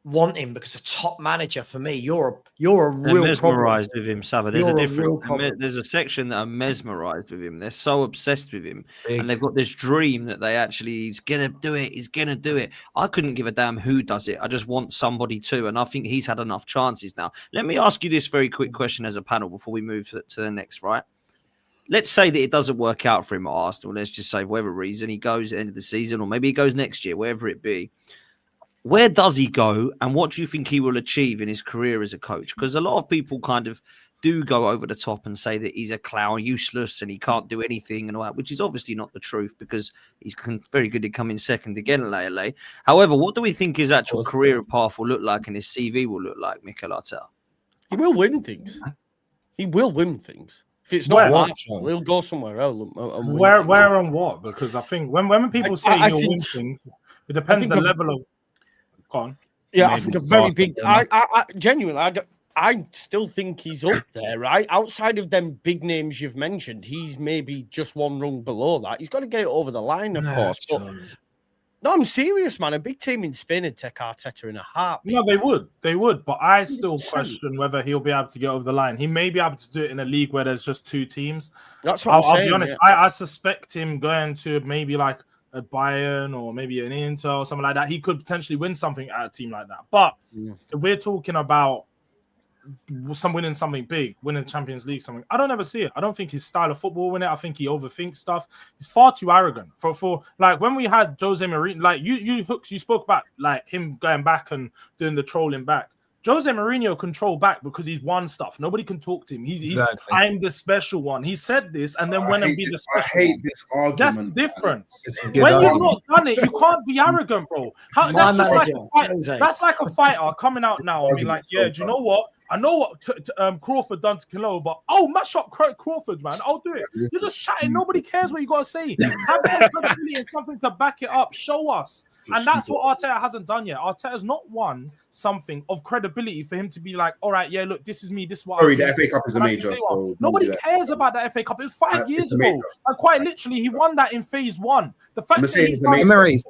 want him because a top manager for me, you're a real mesmerized problem. with him, Sava. There's You're a a difference. real problem. There's a section that are mesmerized with him. They're so obsessed with him, Big. and they've got this dream that they actually he's gonna do it. He's gonna do it. I couldn't give a damn who does it. I just want somebody to, and I think he's had enough chances now. Let me ask you this very quick question as a panel before we move to the next. Right? Let's say that it doesn't work out for him at Arsenal. Let's just say for whatever reason he goes at the end of the season, or maybe he goes next year, wherever it be. Where does he go, and what do you think he will achieve in his career as a coach? Because a lot of people kind of do go over the top and say that he's a clown, useless, and he can't do anything and all that, which is obviously not the truth because he's very good at coming second again at LA. However, what do we think his actual career path will look like and his CV will look like, Mikel Arteta? He will win things. He will win things. If it's not Arsenal, he'll go somewhere else. Where and what? Because I think when people say he'll win things, it depends the level of. Go on. Yeah, maybe I think a very big. I genuinely, I still think he's up there, right? Outside of them big names you've mentioned, he's maybe just one rung below that. He's got to get it over the line, of course. But no, I'm serious, man. A big team in Spain would take Arteta in a heartbeat. No, they would. But I still question whether he'll be able to get over the line. He may be able to do it in a league where there's just two teams. That's what I'll be honest. I suspect him going to maybe like a Bayern or maybe an Inter or something like that. He could potentially win something at a team like that. But if we're talking about winning something big, winning Champions League, something, I don't ever see it. I don't think his style of football will win it. I think he overthinks stuff. He's far too arrogant. For like when we had Jose Mourinho, like you Hooks, you spoke about like him going back and doing the trolling back. Jose Mourinho can troll back because he's won stuff. Nobody can talk to him. He's exactly. I'm the special one. He said this and then went and be the special one. I hate this argument. That's the difference. When you've not done it, you can't be arrogant, bro. That's like a fighter coming out now and be like, yeah, do you know what? I know what Crawford done to Canelo, but I'll mash up Crawford, man. I'll do it. You're just chatting. Nobody cares what you got to say. Have credibility and something to back it up. Show us. And that's what Arteta hasn't done yet. Arteta's not won something of credibility for him to be like, all right, yeah, look, this is me. This is what Sorry, the FA Cup is a major. Nobody cares about the FA Cup. It was 5 years ago. And quite literally, he won that in phase one. The fact that he's Emirates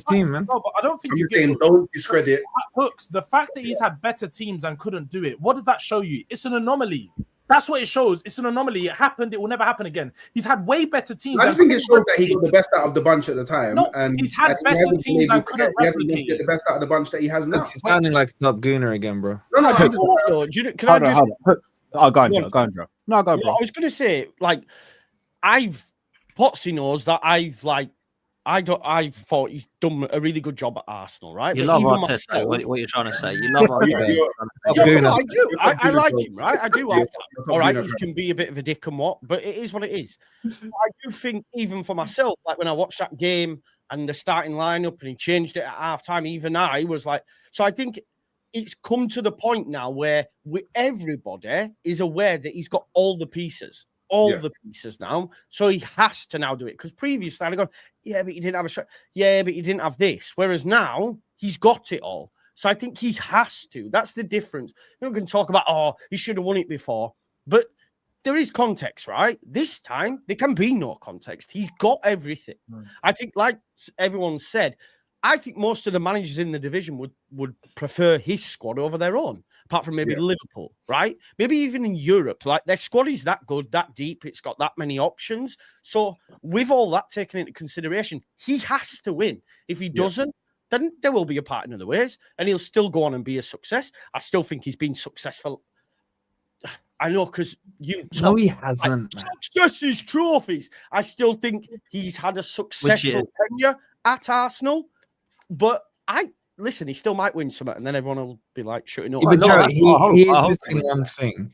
team, man. No, but I don't think don't discredit. Hooks, the fact that he's had better teams and couldn't do it, what does that show you? It's an anomaly. That's what it shows. It's an anomaly. It happened. It will never happen again. He's had way better teams. I just think it shows that he got the best out of the bunch at the time. No, and he's had better teams and couldn't replicate. Get the best out of the bunch that he has now. He's sounding like a top gooner again, bro. Can I just... Oh, go on, Joe. Go on, Joe. No, go on, bro. I was going to say, like, Potsy knows that I thought he's done a really good job at Arsenal, right? You love Arteta. What you're trying to say? You love Arteta. I do. I like him, right? I do. All right, he can be a bit of a dick and what, but it is what it is. I do think, even for myself, like when I watched that game and the starting lineup and he changed it at halftime, even I was like, so I think it's come to the point now where everybody is aware that he's got all the pieces. The pieces now, so he has to now do it. Because previously I'd gone, yeah, but you didn't have a shot. Yeah, but you didn't have this. Whereas now he's got it all. So I think he has to. That's the difference. You can talk about, he should have won it before, but there is context, right? This time there can be no context. He's got everything. I think, like everyone said, I think most of the managers in the division would prefer his squad over their own. Apart from maybe Liverpool, right? Maybe even in Europe, like their squad is that good, that deep. It's got that many options. So with all that taken into consideration, he has to win. If he doesn't, then there will be a part in other ways, and he'll still go on and be a success. I still think he's been successful. I know, because No, he hasn't. Success is trophies. I still think he's had a successful tenure at Arsenal, but listen, he still might win something, and then everyone will be like shutting up. Yeah, but Joe, he is missing one thing.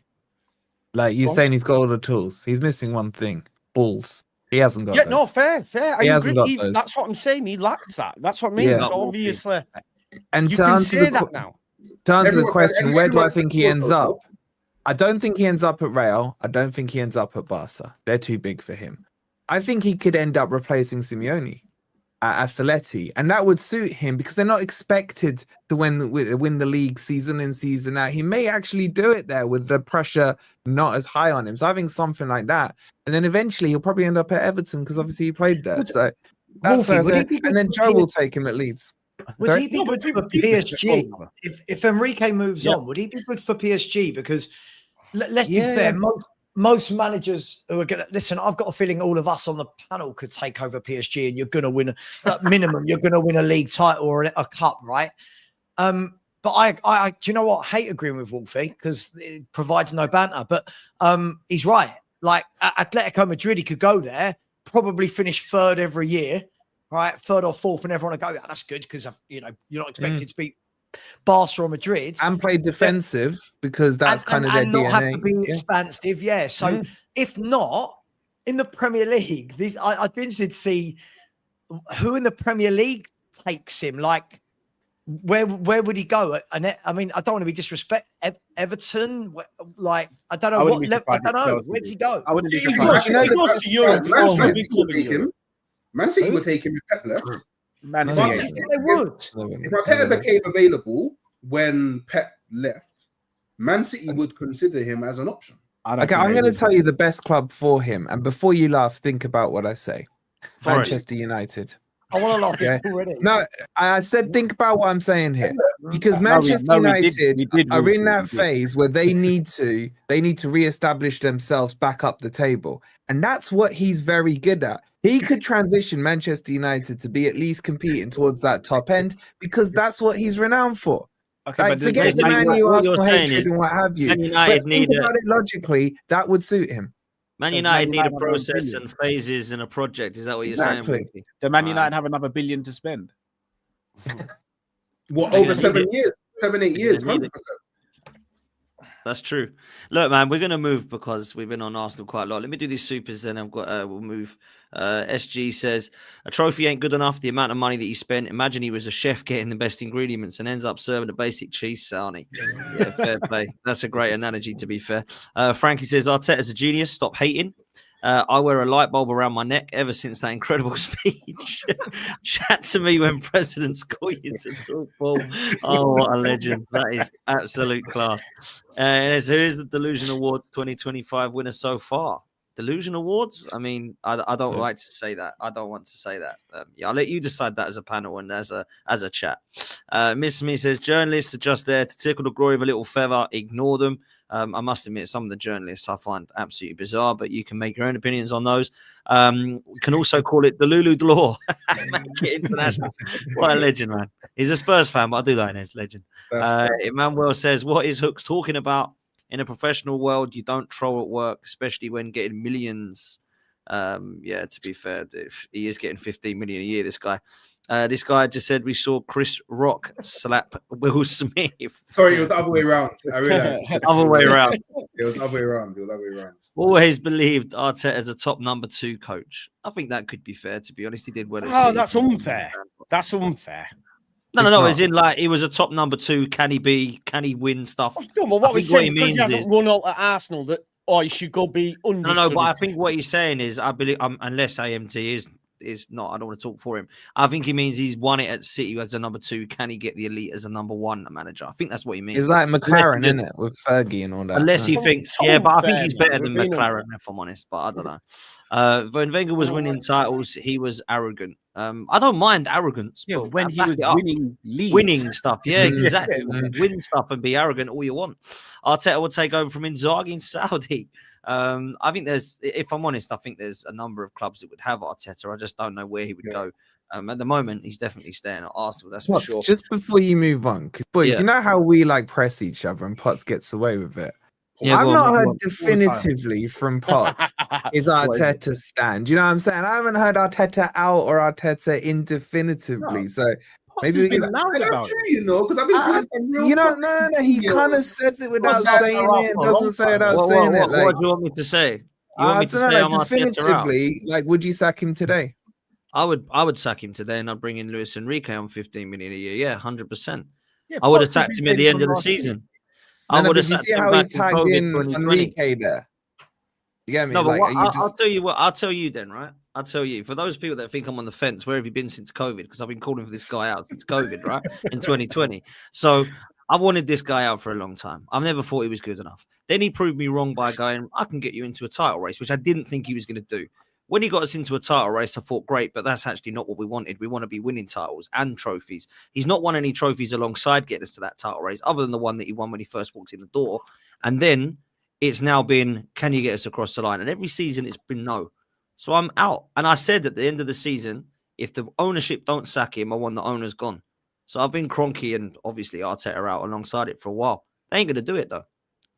Like you're saying, he's got all the tools. He's missing one thing: balls. He hasn't got. Yeah, those. No, fair. He hasn't got those. That's what I'm saying. He lacks that. That's what I mean. So obviously, and you to can answer say that now. To answer the question, where do I think he ends up? I don't think he ends up at Real. I don't think he ends up at Barca. They're too big for him. I think he could end up replacing Simeone at Atleti, and that would suit him because they're not expected to win the league season in, season out. He may actually do it there with the pressure not as high on him. So I think something like that, and then eventually he'll probably end up at Everton because obviously he played there. So that's and then Joe will take him at Leeds. Would he be good for PSG? If Enrique moves on, would he be good for PSG? Because let's be fair, most managers who are going to listen, I've got a feeling all of us on the panel could take over PSG and you're going to win, at minimum, you're going to win a league title or a cup, right? But I do you know what? I hate agreeing with Wolfie because it provides no banter, but he's right. Like Atletico Madrid, he could go there, probably finish third every year, right? Third or fourth, and everyone would go, that's good because, you're not expected to beat Barca or Madrid and play defensive because that's kind of their DNA. Not have to be expansive, So if not in the Premier League, I'd be interested to see who in the Premier League takes him. Like, where would he go? And I mean, I don't want to be disrespect. Everton, like I don't know what level. I don't know. Where'd he go? I wouldn't be surprised. Man City would take him if Pep left. Man City, they would. If Arteta became available when Pep left, Man City would consider him as an option. Okay, I'm going to tell you the best club for him, and before you laugh, think about what I say. Manchester United. I want to laugh already. No, I said think about what I'm saying here, because Manchester United are in that phase where they need to reestablish themselves back up the table, and that's what he's very good at. He could transition Manchester United to be at least competing towards that top end because that's what he's renowned for. Okay, like, forget the Man U, Arsenal hatred and what have you. But think about it logically, that would suit him. Man United need a process and phases and a project. Is that what you're saying? The Man United have another $1 billion to spend. What, over 7 years? 7-8 years, 100%. That's true. Look, man, we're gonna move because we've been on Arsenal quite a lot. Let me do these supers, then I've got. We'll move. SG says a trophy ain't good enough. The amount of money that he spent. Imagine he was a chef getting the best ingredients and ends up serving a basic cheese sarnie. Yeah, fair play. That's a great analogy, to be fair. Frankie says Arteta's a genius. Stop hating. I wear a light bulb around my neck ever since that incredible speech. Chat to me when presidents call you to talk ball. Oh, what a legend. That is absolute class. Who is the Delusion Awards 2025 winner so far? Delusion Awards? I mean, I don't like to say that. I don't want to say that. I'll let you decide that as a panel and as a chat. Miss Me says, journalists are just there to tickle the glory of a little feather. Ignore them. I must admit, some of the journalists I find absolutely bizarre, but you can make your own opinions on those. Can also call it the Lulu Delore. Make it international. What a legend, man. He's a Spurs fan, but I do like him as legend. Emmanuel says, what is Hooks talking about? In a professional world, you don't troll at work, especially when getting millions. To be fair, he is getting 15 million a year, this guy. This guy just said we saw Chris Rock slap Will Smith. Sorry, it was the other way around. I realized. Other way around. It was the other way around. Always believed Arteta as a top number 2 coach. I think that could be fair, to be honest. He did well. Oh, that's unfair. That's unfair. No. As in, like, he was a top number 2. Can he win stuff? Well, what we're saying, because he hasn't run out at Arsenal, that he should go be understudied. No, but I think what he's saying is, I believe, unless AMT is not, I don't want to talk for him. I think he means he's won it at City as a number 2. Can he get the elite as a number 1 manager? I think that's what he means. It's like McLaren, isn't it, with Fergie and all that? Unless he thinks, but I think he's better than McLaren, if I'm honest. But I don't know. When Wenger was winning titles, he was arrogant. I don't mind arrogance. Yeah, but when he was winning stuff. Yeah, exactly. Win stuff and be arrogant all you want. Arteta will take over from Inzaghi in Saudi. I think if I'm honest, I think there's a number of clubs that would have Arteta. I just don't know where he would go. At the moment, he's definitely staying at Arsenal. That's for sure. Just before you move on, do you know how we like press each other and Potts gets away with it? Yeah, I've not heard definitively from Potts is Arteta stand. You know what I'm saying? I haven't heard Arteta out or Arteta in definitively. No. So maybe we can. Because I've been seeing no. He kind of says it without saying it. And doesn't say it without saying it. What do you want me to say? You want me to say definitively? Like, would you sack him today? I would sack him today, and I'd bring in Luis Enrique on 15 million a year. Yeah, 100%. I would have sacked him at the end of the season. Did you see how he's tagged in Enrique there? You get me? No, but I'll tell you what. I'll tell you then, right? I'll tell you. For those people that think I'm on the fence, where have you been since COVID? Because I've been calling for this guy out since COVID, right? In 2020. So I've wanted this guy out for a long time. I've never thought he was good enough. Then he proved me wrong by going, I can get you into a title race, which I didn't think he was going to do. when he got us into a title race, I thought, great, but that's actually not what we wanted. We want to be winning titles and trophies. He's not won any trophies alongside getting us to that title race, other than the one that he won when he first walked in the door. And then it's now been, can you get us across the line? And every season it's been no. So I'm out. And I said at the end of the season, if the ownership don't sack him, I want the owner's gone. So I've been Kroenke and obviously Arteta out alongside it for a while. They ain't going to do it, though.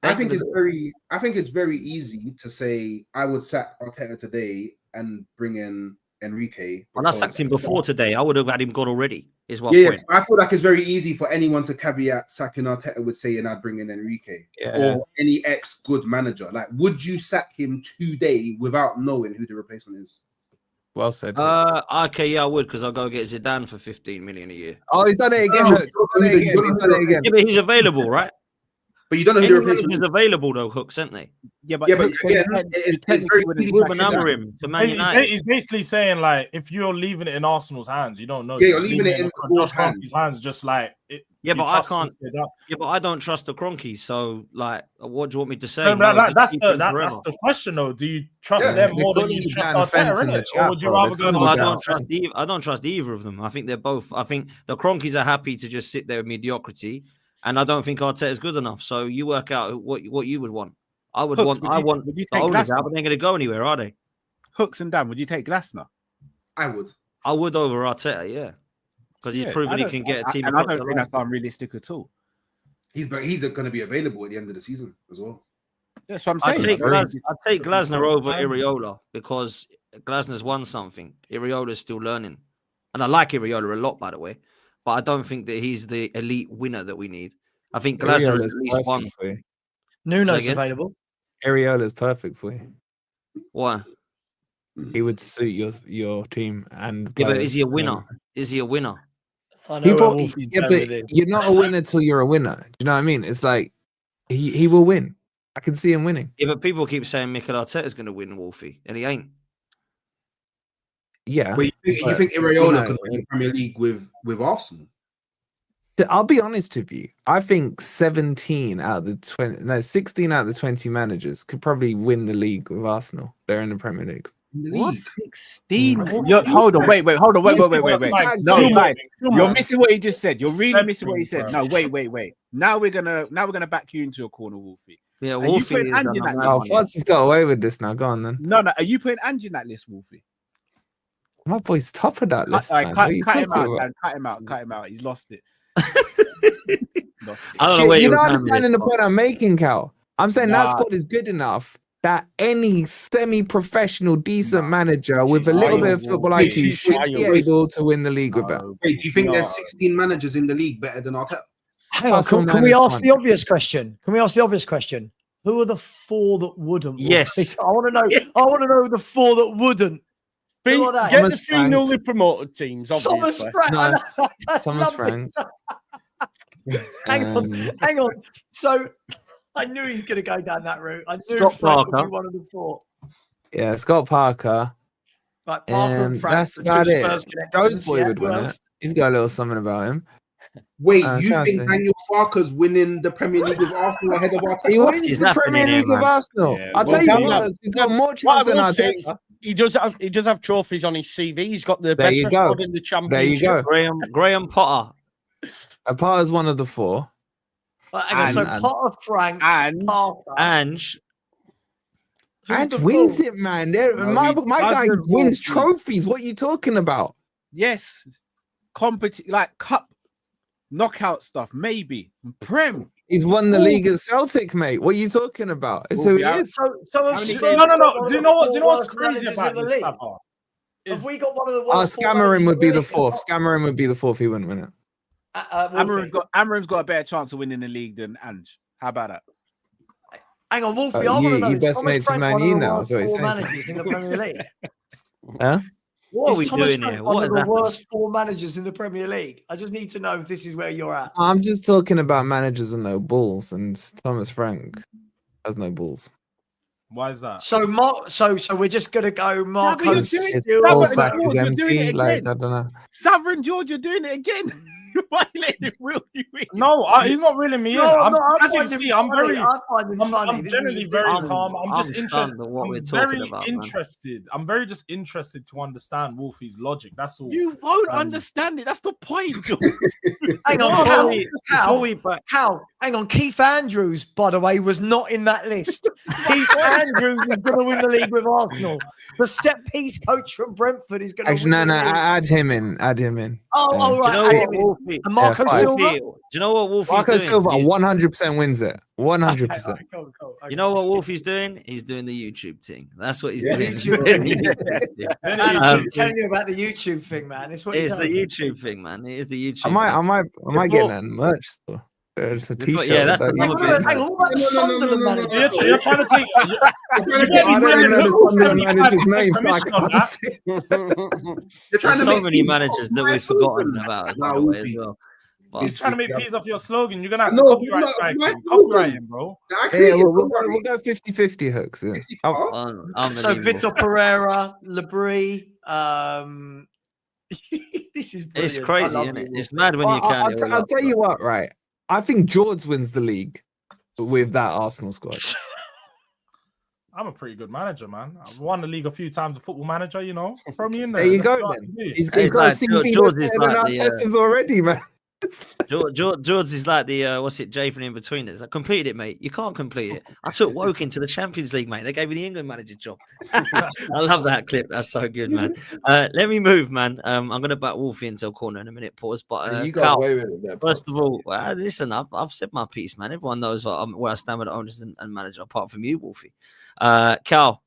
I think it's very easy to say I would sack Arteta today and bring in Enrique. When I sacked him before today, I would have had him gone already. Is what point. I feel like it's very easy for anyone to caveat sacking Arteta with saying I'd bring in Enrique or any ex-good manager. Like, would you sack him today without knowing who the replacement is? Well said. Okay, yeah, I would, because I'll go get Zidane for 15 million a year. Oh, he's done it again. He's done it again. Yeah, but he's available, right? But you don't know who the replacement is available though, Hooks, aren't they? Yeah, but again, it's very easy to remember him to Man United. He's basically saying, like, if you're leaving it in Arsenal's hands, you don't know. Yeah, you're leaving it in Josh Kroenke's hands, just like it. Yeah, but I can't. Yeah, but I don't trust the Kroenke. So, like, what do you want me to say? That's the question, though. Do you trust them more than you trust Arteta? Or would you rather go? I don't trust either of them. I think they're both. I think the Kroenkes are happy to just sit there with mediocrity. And I don't think Arteta is good enough. So you work out what you would want. I want the owners out, but they're going to go anywhere, are they? Hooks and Dan, would you take Glasner? I would. I would over Arteta, yeah. Because he's proven he can get a team. And I don't think that's unrealistic at all. He's going to be available at the end of the season as well. That's what I'm saying. I'd take Glasner over Iraola because Glasner's won something. Iraola's still learning. And I like Iraola a lot, by the way. But I don't think that he's the elite winner that we need. I think Glasner is at least one. Nuno's available. Areola's perfect for you. Why? He would suit your team. And yeah, but is he a winner? Is he a winner? But you're not a winner till you're a winner. Do you know what I mean? It's like he will win. I can see him winning. Yeah, but people keep saying Mikel Arteta's going to win, Wolfie, and he ain't. Yeah, but you think Iraola could win the Premier League with Arsenal? I'll be honest with you. I think 16 out of the 20 managers could probably win the league with Arsenal. They're in the Premier League. What? 16? Hold on, wait. No, guys, you're missing what he just said. You're really missing what he said. No, wait. Now we're gonna back you into a corner, Wolfie. Yeah, Wolfie. Francis got away with this now. Go on then. No. Are you putting Ange in that list, Wolfie? My boy's top of that list. Cut him out. He's lost it. I don't know where you're understanding the point I'm making, Cal. I'm saying that squad is good enough that any semi-professional, decent manager with a little bit of football IQ should be able to win the league with that. Hey, do you think there's 16 managers in the league better than Arteta? Hang on, can we ask the obvious question? Who are the 4 that wouldn't? Yes. I want to know. I want to know the 4 that wouldn't. Get the 3 newly promoted teams, obviously. Thomas Frank. Hang on. So I knew he's going to go down that route. I knew Scott Frank Parker would be one of the 4. Yeah, Scott Parker. Right, Parker and Frank. That's about it. Joe's boy would win it. He's got a little something about him. Wait, you think Daniel Farker's winning the Premier League with Arsenal ahead of Arteta? He wins the Premier League with Arsenal. I'll tell you what, he's got more chance than Arteta. He does have trophies on his CV. He's got the best record in the Championship. There you go. Graham Potter. Potter's one of the 4. Potter, Frank, and Parker. Ange wins it, man. My guy wins trophies. What are you talking about? Yes. Like cup knockout stuff, maybe. Prem. He's won the league at Celtic, mate. What are you talking about? It's who he is. No. Do you know what's crazy about this? Have we got one of the Scamarin would be the 4th. Scamarin would be the 4th. He wouldn't win it. Amarim's got a better chance of winning the league than Ange. How about that? Hang on, Wolfie. I want to know. You best mates with Man U now. Is what he's saying. Managers in the Premier League. Huh? What are we doing here? One of the worst 4 managers in the Premier League. I just need to know if this is where you're at. I'm just talking about managers and no balls, and Thomas Frank has no balls. Why is that? So we're just gonna go Marco. His ball sack is empty. Like, I don't know. Sovereign George, you're doing it again. Why you letting him reel you in? No, he's not reeling me in. As you can see, I'm funny. I'm generally very calm. I'm just interested. What we're I'm talking very about, interested. Man. I'm very just interested to understand Wolfie's logic. That's all. You won't understand it. That's the point. Hang on, hang on. Keith Andrews, by the way, was not in that list. Keith Andrews is going to win the league with Arsenal. The set piece coach from Brentford is going to win. No, add him in. Oh, all right. And Marco Silva. Do you know what Wolfie's Marco doing? Silva 100% wins it. 100%. Okay, go. Okay. You know what Wolfie's doing? He's doing the YouTube thing. That's what he's doing. I'm telling you about the YouTube thing, man. It's what It's the YouTube thing, man. It is the YouTube. I might get that merch store. It's a t-shirt. Yeah, that's another bit. Hang on, what about the Sunderland manager? You're trying to take. There's so many managers that we've forgotten about, by the way, as well. He's trying to make peas off your slogan. You're gonna have to copyright strike him. Copyright him, bro. Yeah, we'll go 50-50 hooks. Yeah. So Vitor Pereira, Labrie. This is brilliant. It's crazy, isn't it? It's mad when you count it. I'll tell you what, right? I think George wins the league with that Arsenal squad. I'm a pretty good manager, man. I've won the league a few times. A football manager, you know. Throw me in there. There you go, then. He's got a single already, man. George is like the what's it, Jay from In Between Us. I completed it, mate. You can't complete it. I took Woking to the Champions League, mate. They gave me the England manager job. I love that clip. That's so good, man. Let me move, man. I'm gonna back Wolfie into a corner in a minute. Pause. But you got Cal, away with it there, first of all, listen, I've said my piece, man. Everyone knows where I stand with the owners and manager, apart from you, Wolfie. Cal,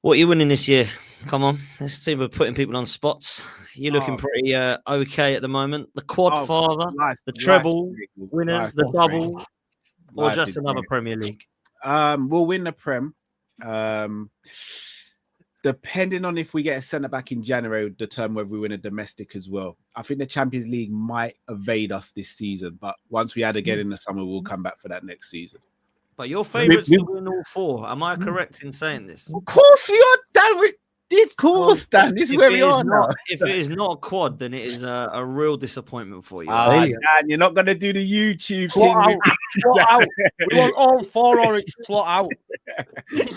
what are you winning this year? Come on, let's see. We're putting people on spots. You're looking pretty okay at the moment. The quad father, the treble winners, the double, or just another Premier League. We'll win the Prem. Depending on if we get a centre back in January, will determine whether we win a domestic as well. I think the Champions League might evade us this season, but once we add again in the summer, we'll come back for that next season. But your favourites to win all four. Am I correct in saying this? Of course we are, Dan. Of course, Dan. This is where we are now. If it is not a quad, then it is a real disappointment for you. Dan, you're not going to do the YouTube thing. Slot out. We want all four or it's slot out.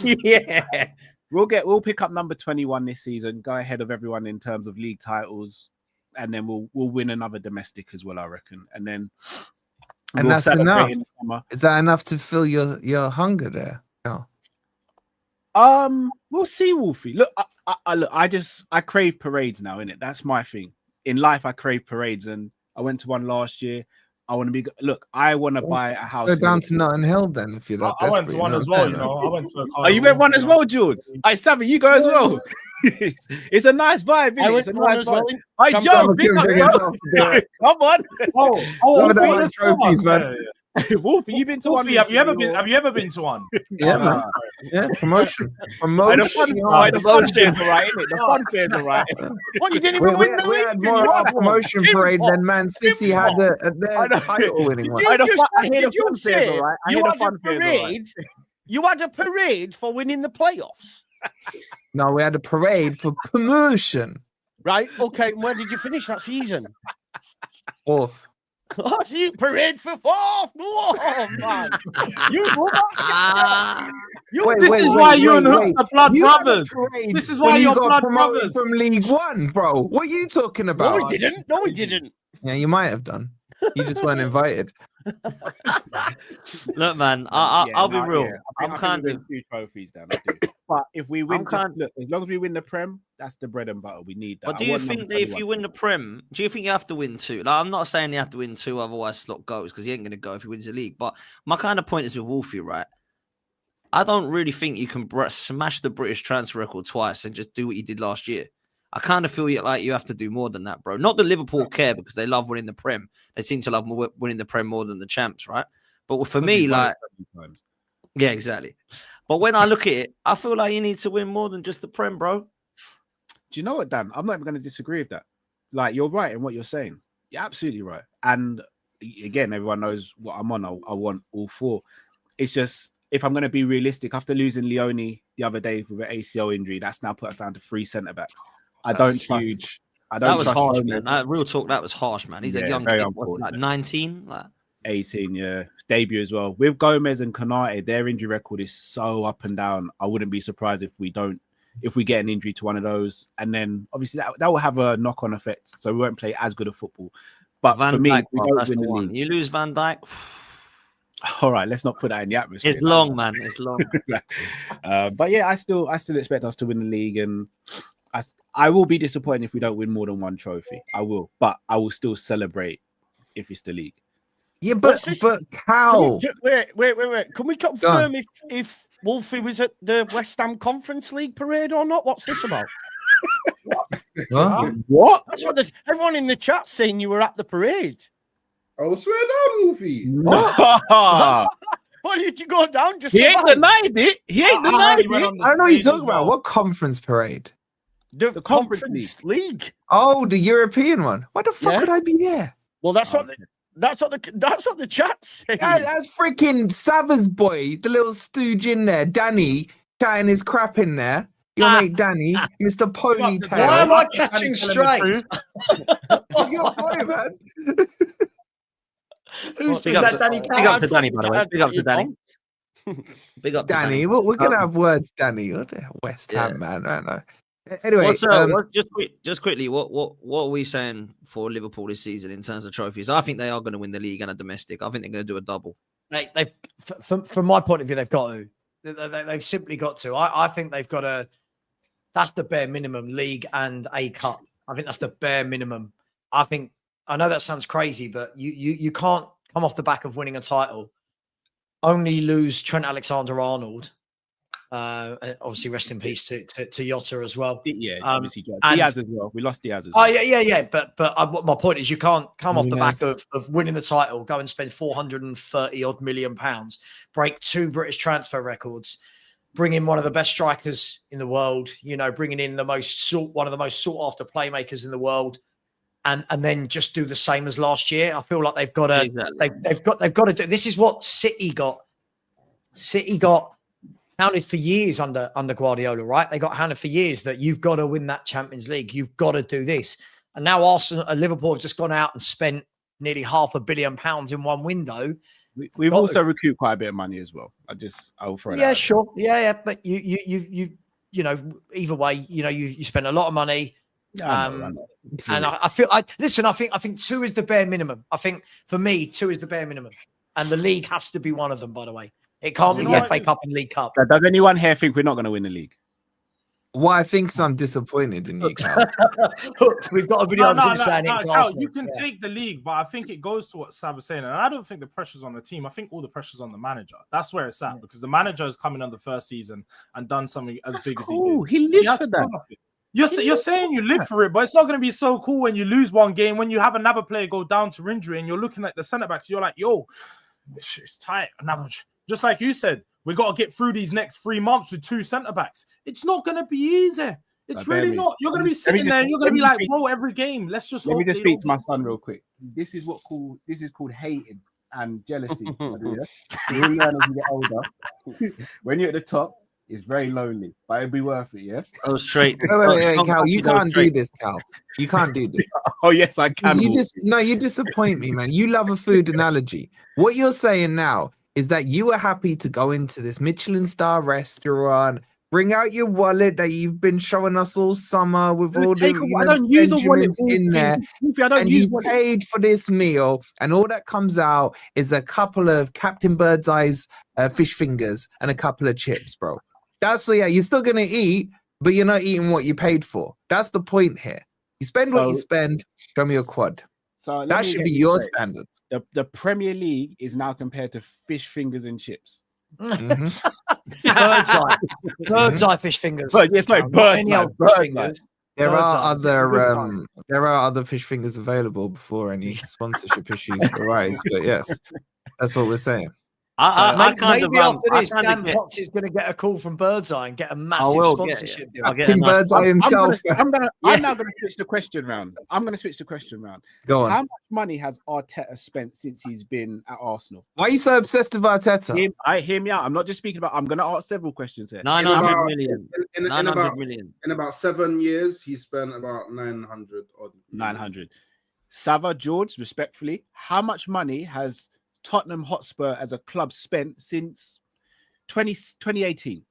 Yeah. We'll pick up number 21 this season, go ahead of everyone in terms of league titles, and then we'll win another domestic as well, I reckon. And then that's enough. Is that enough to fill your hunger there? No. We'll see, Wolfie. Look, I crave parades now, innit? That's my thing. In life, I crave parades, and I went to one last year. I want to be. Look, I want to buy a house. Go down to Notting Hill then, if you're that desperate. I went to one as well, you know. I went to. Oh, you went one as well, George. Hey, Sammy, you go as well. It's a nice vibe, innit? It's a nice vibe. Hey, Joe, big up, bro. Come on. Oh, trophies, man. Wolfie, you been to one? Have you ever been to one? Yeah, man. Yeah, promotion. The fun fair's right, innit? The fun fair's right. What, you didn't even win the league? We had more of a promotion parade than Man City had their title winning one. Did you say you had a parade for winning the playoffs? No, we had a parade for promotion. Right, okay. And where did you finish that season? Fourth. Oh, see, parade for fourth. Oh, man. This is why you and Hooks are blood brothers. This is why you're blood brothers. From League One, bro. What are you talking about? No, we didn't. Yeah, you might have done. You just weren't invited. Look, man, I'll be real. Yeah. I'm kind of 2 trophies down. But if we win, look, as long as we win the Prem, that's the bread and butter. We need that. But do you think that if you win the Prem, do you think you have to win 2? Like, I'm not saying you have to win 2, otherwise Slot goes, because he ain't going to go if he wins the league. But my kind of point is with Wolfie, right? I don't really think you can smash the British transfer record twice and just do what you did last year. I kind of feel like you have to do more than that, bro. Not that Liverpool care, because they love winning the Prem. They seem to love winning the Prem more than the champs, right? But for me, like, yeah, exactly. But when I look at it, I feel like you need to win more than just the Prem, bro. Do you know what, Dan? I'm not even going to disagree with that. Like, you're right in what you're saying. You're absolutely right. And again, everyone knows what I'm on. I want all 4. It's just, if I'm going to be realistic, after losing Leone the other day with an ACL injury, that's now put us down to 3 centre-backs. I don't trust That was harsh, man. Real talk, that was harsh, man. He's a young kid, like 19, like 18, yeah. Debut as well. With Gomez and Konate, their injury record is so up and down. I wouldn't be surprised if we get an injury to one of those. And then obviously that will have a knock-on effect. So we won't play as good a football. But Van for me, Dijk, we don't win the league. You lose Van Dijk. All right, let's not put that in the atmosphere. It's long, man. It's long. But yeah, I still expect us to win the league, and I will be disappointed if we don't win more than one trophy. I will, but I will still celebrate if it's the league. Yeah, but Cal. Wait. Can we confirm if Wolfie was at the West Ham Conference League parade or not? What's this about? What? That's what everyone in the chat saying you were at the parade. Oh, swear down, Wolfie. Why did you go down? He ain't denied it. He ain't denied it. I don't know what you're talking about. What conference parade? The Conference League. Oh, the European one. Why the fuck would I be there? Well, that's what the chat's saying. That's freaking Savage boy, the little stooge in there, Danny, chatting his crap in there. Your mate Danny, Mr. Ponytail. Why am I catching strays? Your boy, man. Who's Big up Danny? Big up to Danny, by the way. Big up to Danny. Big up to Danny. We're gonna have words, Danny. West Ham, man. I know. Anyway, just quickly, what are we saying for Liverpool this season in terms of trophies? I think they are going to win the league and a domestic. I think they're going to do a double. From my point of view, they've got to. They've simply got to. I think they've got to. That's the bare minimum, league and a cup. I think that's the bare minimum. I know that sounds crazy, but you can't come off the back of winning a title, only lose Trent Alexander-Arnold. Obviously, rest in peace to Jota as well. Yeah, obviously Diaz as well. We lost Diaz as well. Oh yeah. But my point is, you can't come off the back of winning the title, go and spend 430 odd million pounds, break 2 British transfer records, bring in one of the best strikers in the world. You know, bringing in one of the most sought after playmakers in the world, and then just do the same as last year. I feel like they've got to. Exactly. They've got to do. This is what City got. City got hounded for years under Guardiola, right? They got hounded for years that you've got to win that Champions League. You've got to do this. And now Liverpool have just gone out and spent nearly £500 million in one window. We've also recouped quite a bit of money as well. I'll throw that. Yeah, sure. Yeah. But you know, either way, you know, you spend a lot of money. And I think 2 is the bare minimum. I think for me, 2 is the bare minimum. And the league has to be one of them, by the way. It can't be the FA Cup and League Cup. Does anyone here think we're not going to win the league? Well, I think I'm disappointed in you, Cal. We've got a video saying Cal, you can take the league, but I think it goes to what Sav was saying. And I don't think the pressure's on the team. I think all the pressure's on the manager. That's where it's at, because the manager has come in on the first season and done something as big as he did. He lives for that. You're saying you live for it, but it's not going to be so cool when you lose one game, when you have another player go down to injury and you're looking at the centre-backs. You're like, yo, it's tight. Just like you said, we got to get through these next 3 months with 2 centre-backs. It's not going to be easy. It's really not. You're going to be sitting there and you're going to be like, bro, every game, let's just Let me just speak to my son real quick. This is called hating and jealousy. You'll learn as you get older. When you're at the top, it's very lonely, but it'll be worth it, yeah? Oh, straight. Wait, Cal, you can't do this, Cal. You can't do this. Oh, yes, I can. You disappoint me, man. You love a food analogy. What you're saying now is that you were happy to go into this Michelin star restaurant, bring out your wallet that you've been showing us all summer with all the Benjamins in there, and you paid for this meal, and all that comes out is a couple of Captain Birdseye's fish fingers and a couple of chips, bro. That's so, yeah, you're still gonna eat, but you're not eating what you paid for. That's the point here. You spend what you spend, show me your quad. So that should be your standards. The Premier League is now compared to fish fingers and chips. Bird's eye fish fingers. But it's like bird's eye. There are other fish fingers available before any sponsorship issues arise. But yes, that's what we're saying. Maybe after this, Dan Potts is going to get a call from Birdseye and get a massive sponsorship deal. Tim Birdseye himself. I'm now going to switch the question round. Go on. How much money has Arteta spent since he's been at Arsenal? Why are you so obsessed with Arteta? Hear me out. I'm not just speaking about. I'm going to ask several questions here. 900 million. In about 7 years, he spent about 900 odd. 900. Sava, George, respectfully, how much money has Tottenham Hotspur as a club spent since 2018?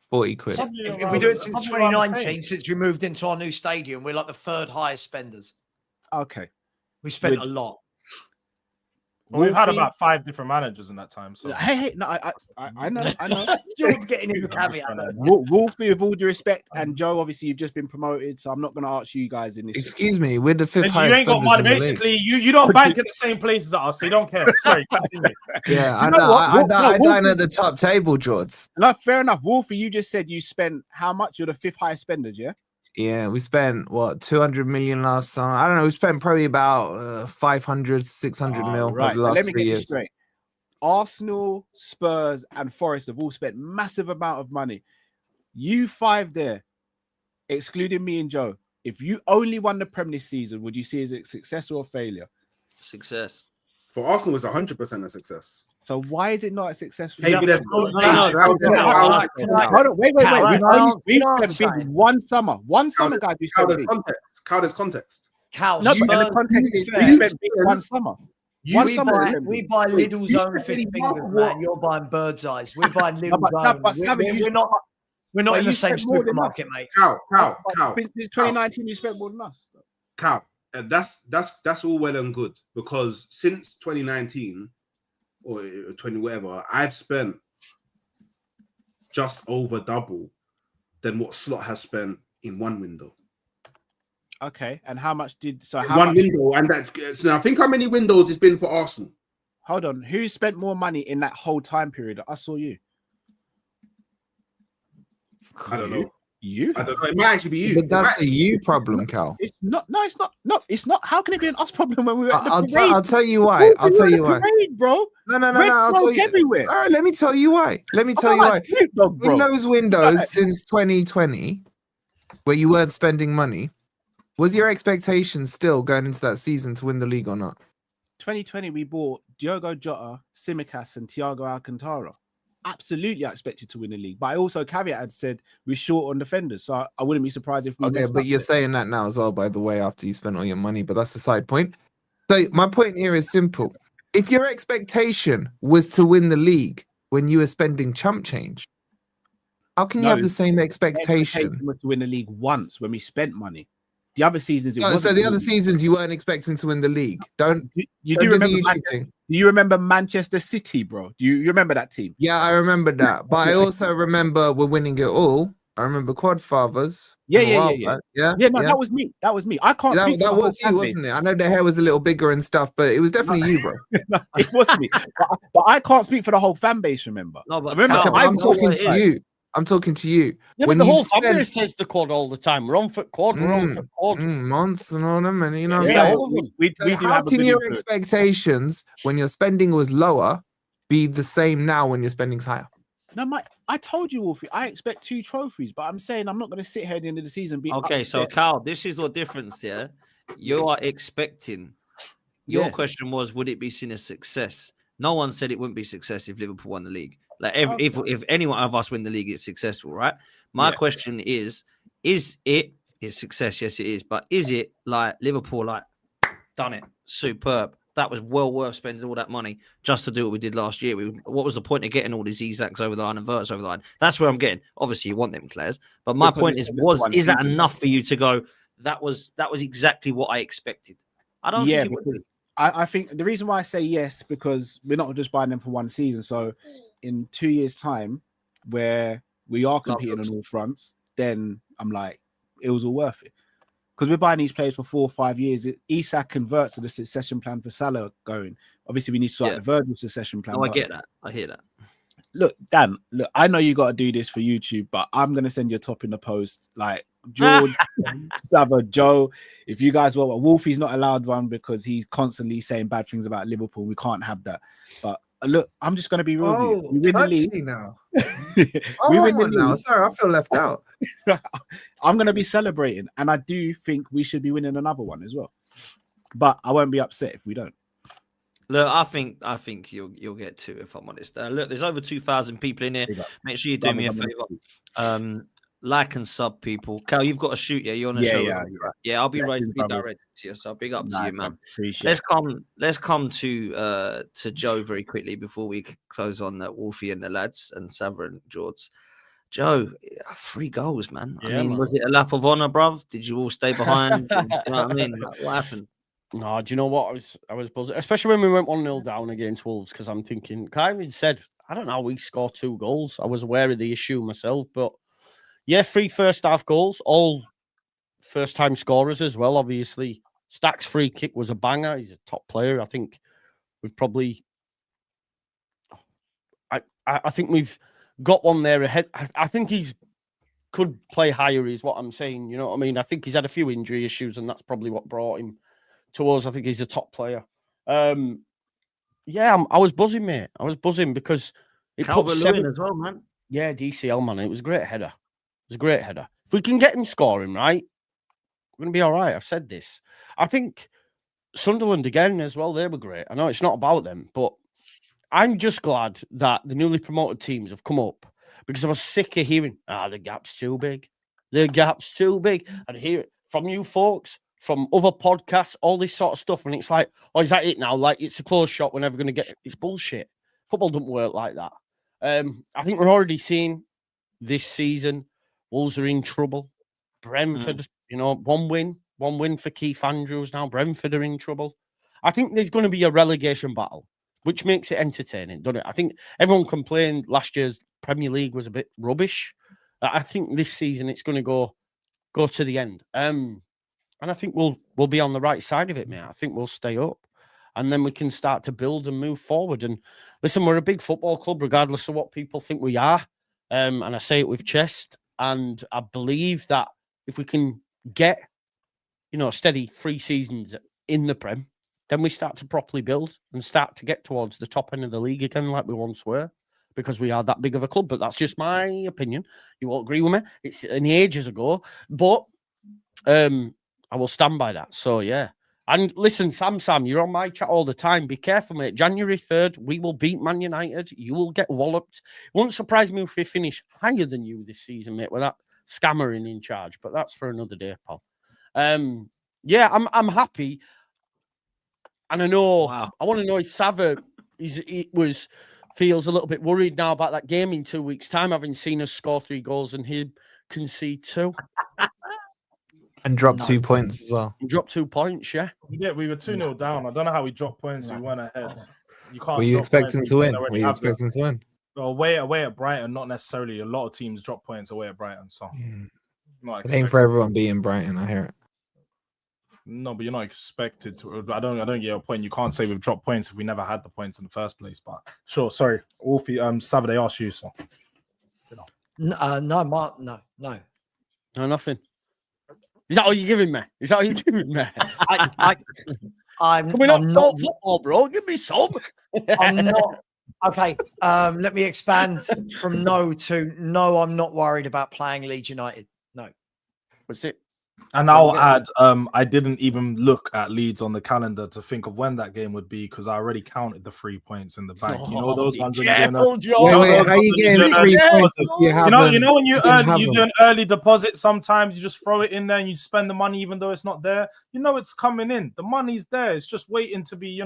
40 quid. If we do it since 2019, since we moved into our new stadium, we're like the third highest spenders. Okay. We spent a lot. Well, we've had about 5 different managers in that time. So Hey, no, I know. You're getting in the caveat. Wolfie, with all due respect, and Joe, obviously you've just been promoted, so I'm not going to ask you guys in this. Excuse me, we're the 5th highest. You ain't got money. Basically, you don't bank in the same places as us, so you don't care. Sorry, continue. Yeah, I know. I dine at the top table, George. No, fair enough. Wolfie, you just said you spent how much? You're the 5th highest spenders, yeah? Yeah, we spent 200 million last summer. I don't know. We spent probably about 500, 600 mil over the last 3 years. Straight. Arsenal, Spurs, and Forest have all spent massive amount of money. You 5 there, excluding me and Joe. If you only won the Prem this season, would you see it as a success or a failure? Success. For Arsenal, it's 100% a success. So why is it not a success? Maybe Hold on, wait. We've been one summer. One summer, guys. We spent big. Context. No, but the context is we spent big one summer. We buy Lidl's own fifth finger, man. You're buying Birdseyes. We buy Lidl's own. We're not in the same supermarket, mate. Cow. Since 2019, you spent more than us. Cow. That's all well and good, because since 2019 or 20 whatever, I've spent just over double than what Slot has spent in one window. Okay, and how much did window? And that, so now think how many windows it's been for Arsenal. Hold on, who spent more money in that whole time period? Us or you? I don't know. You? I don't know. It might actually be you. But that's a you problem, Cal. It's not. No, it's not. No, it's not. How can it be an us problem when we were at the parade? I'll tell you why. I'll tell you why. Parade, bro. No. I'll tell you everywhere. All right, let me tell you why. In those windows since 2020, where you weren't spending money, was your expectation still going into that season to win the league or not? 2020, we bought Diogo Jota, Tsimikas, and Thiago Alcantara. Absolutely, I expected to win the league, but I also caveat said we're short on defenders, so I wouldn't be surprised if we. Okay, but you're saying that now as well, by the way, after you spent all your money. But that's a side point. So my point here is simple: if your expectation was to win the league when you were spending chump change, how can you have the same expectation? Was to win the league once when we spent money. The other seasons, so the other seasons you weren't expecting to win the league. Do you remember Manchester City, bro? Do you remember that team? Yeah, I remember that. But I also remember we're winning it all. I remember Quadfathers. Yeah. That was me. I can't. That was you, wasn't it? I know the hair was a little bigger and stuff, but it was definitely you, bro. It was me. But I can't speak for the whole fan base. Remember? No, but I'm talking to you. I'm talking to you. Yeah, when but the whole family says the quad all the time. We're on foot quad. We're on foot quad. Months and all them, and you know what I'm saying? We how can your expectations when your spending was lower be the same now when your spending's higher? No, I told you, Wolfie, I expect 2 trophies, but I'm saying I'm not going to sit here at the end of the season. Okay, so Carl, this is the difference here. You are expecting. Your question was, would it be seen as success? No one said it wouldn't be success if Liverpool won the league. Like if any one of us win the league, it's successful, right? My question is it success? Yes, it is. But is it like Liverpool, like done it, superb? That was well worth spending all that money just to do what we did last year. What was the point of getting all these Isaacs over the line and Verts over the line? That's where I'm getting. Obviously, you want them players, but my point is that enough for you to go? That was exactly what I expected. I don't think it would be. I think the reason why I say yes, because we're not just buying them for one season. So in 2 years' time, where we are competing on all fronts, then I'm like, it was all worth it. Because we're buying these players for 4 or 5 years. Isak converts to the succession plan for Salah going. Obviously, we need to start the Virgil succession plan. Oh, I get that. I hear that. Look, Dan, I know you got to do this for YouTube, but I'm going to send you a top in the post. Like, George, Saba, Joe, if you guys want, Wolfie's not allowed one because he's constantly saying bad things about Liverpool. We can't have that. But look, I'm just going to be real with you. Oh, We win the league. touchy now. We win the on now. league. Sorry, I feel left out. I'm going to be celebrating, and I do think we should be winning another one as well. But I won't be upset if we don't. Look, I think you'll get 2 if I'm honest. Look, there's over 2,000 people in here. Make sure you do me a favor. Like and sub people. Cal, you've got to shoot. Yeah, you're on the show. Yeah, I'll be redirected to you. So big up to you, man. Let's come to Joe very quickly before we close on Wolfie and the lads and Savra and George. Joe, 3 goals, man. Yeah, I mean, man. was it a lap of honor, bruv? Did you all stay behind? You know what I mean? What happened? No, do you know what? I was buzzing, especially when we went 1-0 down against Wolves, because I'm thinking, Kyrie said, I don't know how we scored 2 goals. I was aware of the issue myself, but yeah, 3 first half goals, all first time scorers as well, obviously. Stack's free kick was a banger. He's a top player. I think we've probably, I think we've got one there ahead. I think could play higher, is what I'm saying. You know what I mean? I think he's had a few injury issues, and that's probably what brought him to us. I think he's a top player. Yeah, I was buzzing, mate. I was buzzing because it put 7 as well, man. Yeah, DCL, man. It was a great header. It was a great header. If we can get him scoring, right, we're going to be all right. I've said this. I think Sunderland, again, as well, they were great. I know it's not about them, but I'm just glad that the newly promoted teams have come up, because I was sick of hearing, the gap's too big. The gap's too big. And hear it from you folks, from other podcasts, all this sort of stuff. And it's like, oh, is that it now? Like, it's a close shot. We're never going to get it. It's bullshit. Football doesn't work like that. I think we're already seeing this season, Wolves are in trouble. Brentford, you know, one win for Keith Andrews now. Brentford are in trouble. I think there's going to be a relegation battle, which makes it entertaining, doesn't it? I think everyone complained last year's Premier League was a bit rubbish. I think this season it's going to go to the end. And I think we'll be on the right side of it, mate. I think we'll stay up. And then we can start to build and move forward. And listen, we're a big football club, regardless of what people think we are. And I say it with chest. And I believe that if we can get, you know, steady 3 seasons in the Prem, then we start to properly build and start to get towards the top end of the league again, like we once were, because we are that big of a club. But that's just my opinion. You won't agree with me. It's an ages ago, but I will stand by that. So yeah. And listen, Sam, you're on my chat all the time. Be careful, mate. January 3rd, we will beat Man United. You will get walloped. It won't surprise me if we finish higher than you this season, mate, with that scammer in charge. But that's for another day, pal. Yeah, I'm happy. And I know, I want to know if Sava feels a little bit worried now about that game in 2 weeks' time, having seen us score 3 goals and him concede 2. And drop 2 points as well. Drop 2 points, yeah. Yeah, we were 2-0 down. I don't know how we dropped points. We weren't ahead. You can't. Were you expecting to win? Were you expecting to win? Well, away at Brighton, not necessarily. A lot of teams drop points away at Brighton, so It ain't for everyone being Brighton. I hear it. No, but you're not expected to. I don't get your point. You can't say we've dropped points if we never had the points in the first place. But sure, sorry, Wolfie. Saturday asked you, so no, Mark, no, nothing. Is that all you're giving me? I'm Can we not talk football, bro? Give me some. I'm not. Okay, let me expand from no to no. I'm not worried about playing Leeds United. No. What's it? And I'll add, I didn't even look at Leeds on the calendar to think of when that game would be, because I already counted the 3 points in the bank. You know those ones. Wait, how are you getting 3 points? You know when you do an early deposit, sometimes you just throw it in there and you spend the money even though it's not there. You know it's coming in. The money's there. It's just waiting to be,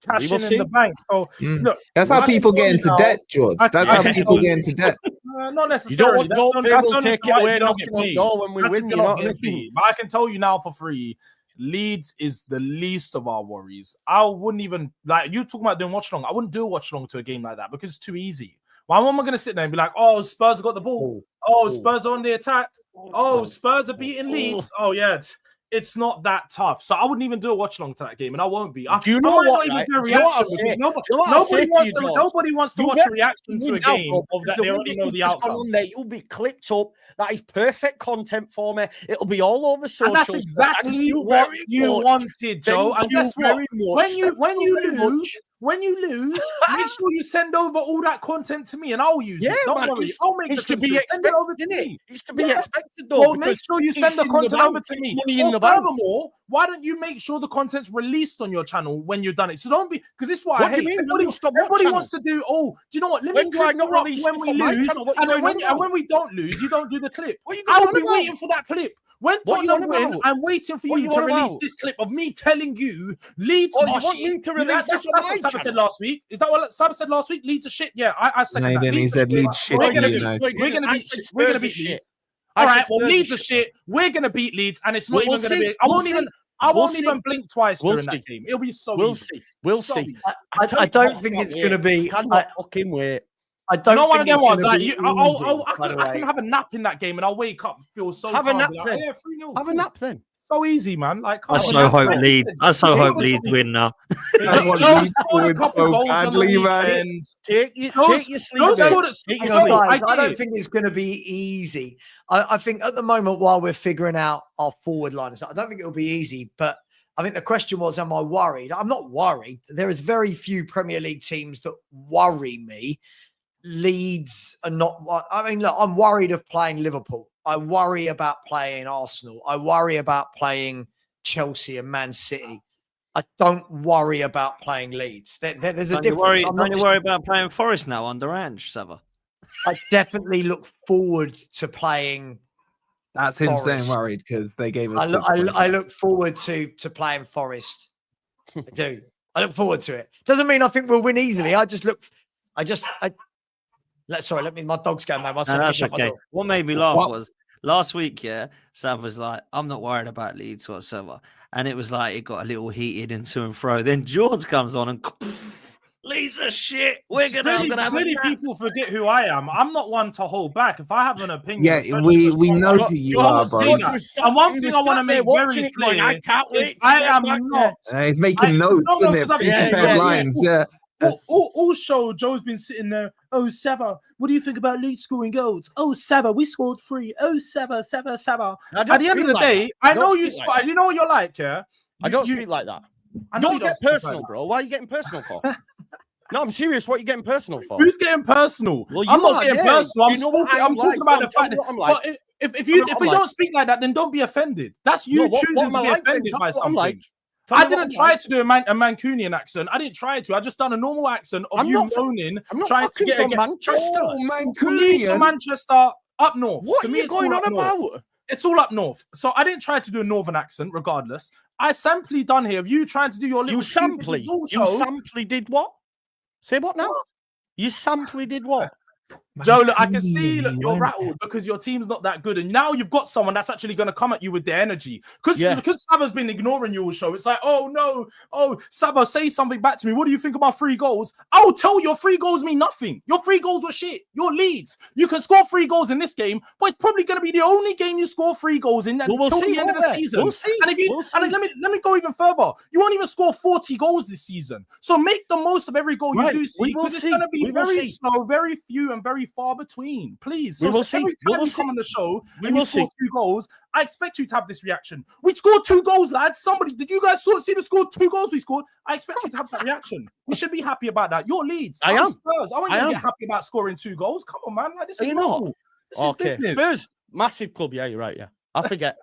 cashing in the bank. So look, that's how people get into debt, George. That's how people get into debt. Not necessarily. You don't take it away when we win. You know what I mean? But I can tell you now for free, Leeds is the least of our worries. I wouldn't even, like, you talking about doing watch along. I wouldn't do a watch along to a game like that because it's too easy. Why am I going to sit there and be like, oh, Spurs got the ball. Oh, Spurs are on the attack. Oh, Spurs are beating Leeds. Oh, yeah. It's not that tough. So I wouldn't even do a watch along to that game, and I won't be. Do you know what? Nobody wants to watch a reaction to a game of that they already know the outcome. You'll be clipped up. That is perfect content for me. It'll be all over socials. And that's exactly what you wanted, Joe. And guess what? When you lose, when you lose, make sure you send over all that content to me and I'll use it. Don't worry. I'll make it's the to be content. Send it over expected, to isn't me. it? It's to be expected, though. Well, make sure you send the content over to me. Or furthermore, why don't you make sure the content's released on your channel when you've done it? So don't be, because this is why I hate. Everybody wants to do, oh, do you know what? Let me clip you up when we lose, and when we don't lose, you don't do the clip. I'll be waiting for that clip. When Tottenham win, I'm waiting for you to release this clip of me telling you Leeds are shit. You want me to release That's what Saba said last week. Is that what Saba said last week? Leeds are shit. Yeah, I second that. He said Leeds shit. We're gonna beat Leeds. All right. Well, Leeds are shit. We're gonna beat Leeds, and it's not even gonna be. I won't even blink twice during that game. It'll be so. We'll see. I don't think it's gonna be. Cannot fucking wait. I don't know one of them ones. Like, I can have a nap in that game and I'll wake up, feel so. Have a nap then. Yeah, have a nap then. So easy, man. Like, I so hope Leeds win now. I Take your sleep. I don't think it's going to be easy. I think at the moment, while we're figuring out our forward line, I don't think it'll be easy. But I think the question was, am I worried? I'm not worried. There is very few Premier League teams that worry me. Leeds are not. I mean, look, I'm worried of playing Liverpool. I worry about playing Arsenal. I worry about playing Chelsea and Man City. I don't worry about playing Leeds. There's a difference. Don't you worry about playing Forest now under Ange, Sava? I definitely look forward to playing. That's him Forest. saying worried because they gave us. I look forward to playing Forest. I do. I look forward to it. Doesn't mean I think we'll win easily. Sorry, my dog's going mad. That's okay. What made me laugh was last week, Sav was like, I'm not worried about Leeds whatsoever. And it was like, it got a little heated and to and fro. Then George comes on and Leeds are shit. I'm gonna have many people forget who I am. I'm not one to hold back. If I have an opinion, we know who you are, bro. And one thing I want to make very clear, I can't wait. I am not. He's making notes, isn't it? Prepared lines, yeah. Also, Joe's been sitting there. Oh, Sava, what do you think about Leeds scoring goals? Oh, Sava, we scored 3. Oh, Sava. At the end of the day, I know you. You know what you're like, yeah. I don't speak like that. Don't get personal, bro. Why are you getting personal for? No, I'm serious. What are you getting personal for? Who's getting personal? Well, I'm not getting personal. I'm talking about the fact that if you don't speak like that, then don't be offended. That's you choosing to be offended by something. I didn't try to do a Mancunian accent. I didn't try to. I just done a normal accent of you moaning. I'm not trying to get from Manchester. Oh, Mancunian. Manchester, up north. What are you going on about? It's all up north. So I didn't try to do a northern accent, regardless. I simply done here of you trying to do your little. You simply did what? Say what now? You simply did what? Joe, look, I can see you're rattled because your team's not that good, and now you've got someone that's actually going to come at you with their energy. Because Sava's been ignoring you all show. It's like, oh no, Sava, say something back to me. What do you think about 3 goals? I will tell you, your 3 goals mean nothing. Your 3 goals were shit. Your Leeds. You can score 3 goals in this game, but it's probably going to be the only game you score 3 goals in until the end of the season. We'll see. And let me go even further. You won't even score 40 goals this season. So make the most of every goal you do see, because it's going to be very slow, very few, and very far between. Please. So every time you come on the show and you score 2 goals, I expect you to have this reaction. We scored 2 goals, lads. Did you guys see the score 2 goals we scored? I expect you to have that reaction. You should be happy about that. Your Leeds. I am. Spurs. I want you to get happy about scoring 2 goals. Come on, man. Like, this is normal. Okay. Spurs, massive club. Yeah, you're right. Yeah. I forget.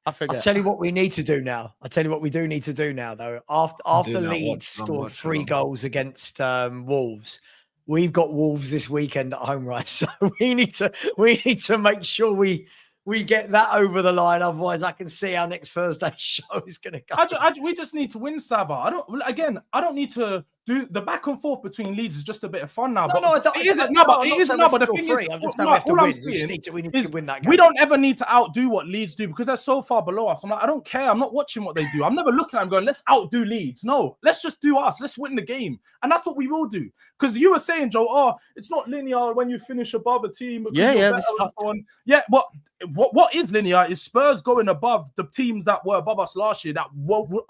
I'll tell you what we need to do now. I'll tell you what we do need to do now, though. After Leeds scored 3 goals against Wolves, we've got Wolves this weekend at home, right? So we need to make sure we get that over the line. Otherwise, I can see our next Thursday show is going to go. We just need to win, Sava. I don't need to do the back and forth between Leeds is just a bit of fun now. But the thing is, all I'm saying is we don't ever need to outdo what Leeds do because they're so far below us. I'm like, I don't care. I'm not watching what they do. I'm never looking at them going, let's outdo Leeds. No, let's just do us. Let's win the game. And that's what we will do. Because you were saying, Joe, it's not linear when you finish above a team. Yeah. What is linear is Spurs going above the teams that were above us last year that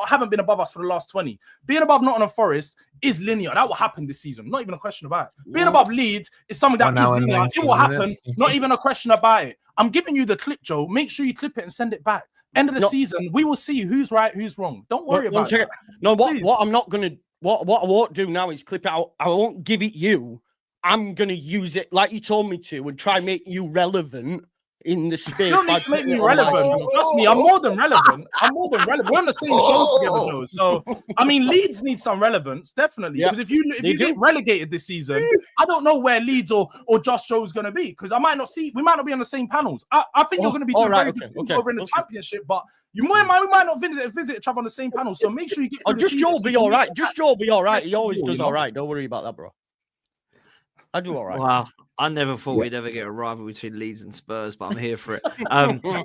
haven't been above us for the last 20. Being above Nottingham Forest is linear. That will happen this season. Not even a question about it. Being above Leeds is something that is linear. It will happen. Not even a question about it. I'm giving you the clip, Joe. Make sure you clip it and send it back. End of the season, we will see who's right, who's wrong. Don't worry about it. No, what I'm not going to what I won't do now is clip it out. I won't give it you. I'm gonna use it like you told me to, and try make you relevant in the space. You don't need to make me relevant. Trust me, I'm more than relevant. We're on the same show together, though. So, I mean, Leeds need some relevance, definitely. Because if you get relegated this season, I don't know where Leeds or Josh Joe's going to be. Because we might not be on the same panels. I think you're going to be doing very good things over in the championship, but we might not visit each other on the same panel. So make sure you get. Just Joe be all right. Just Joe be all right. He always does all right. Don't worry about that, bro. I do all right. Wow. I never thought we'd ever get a rivalry between Leeds and Spurs, but I'm here for it.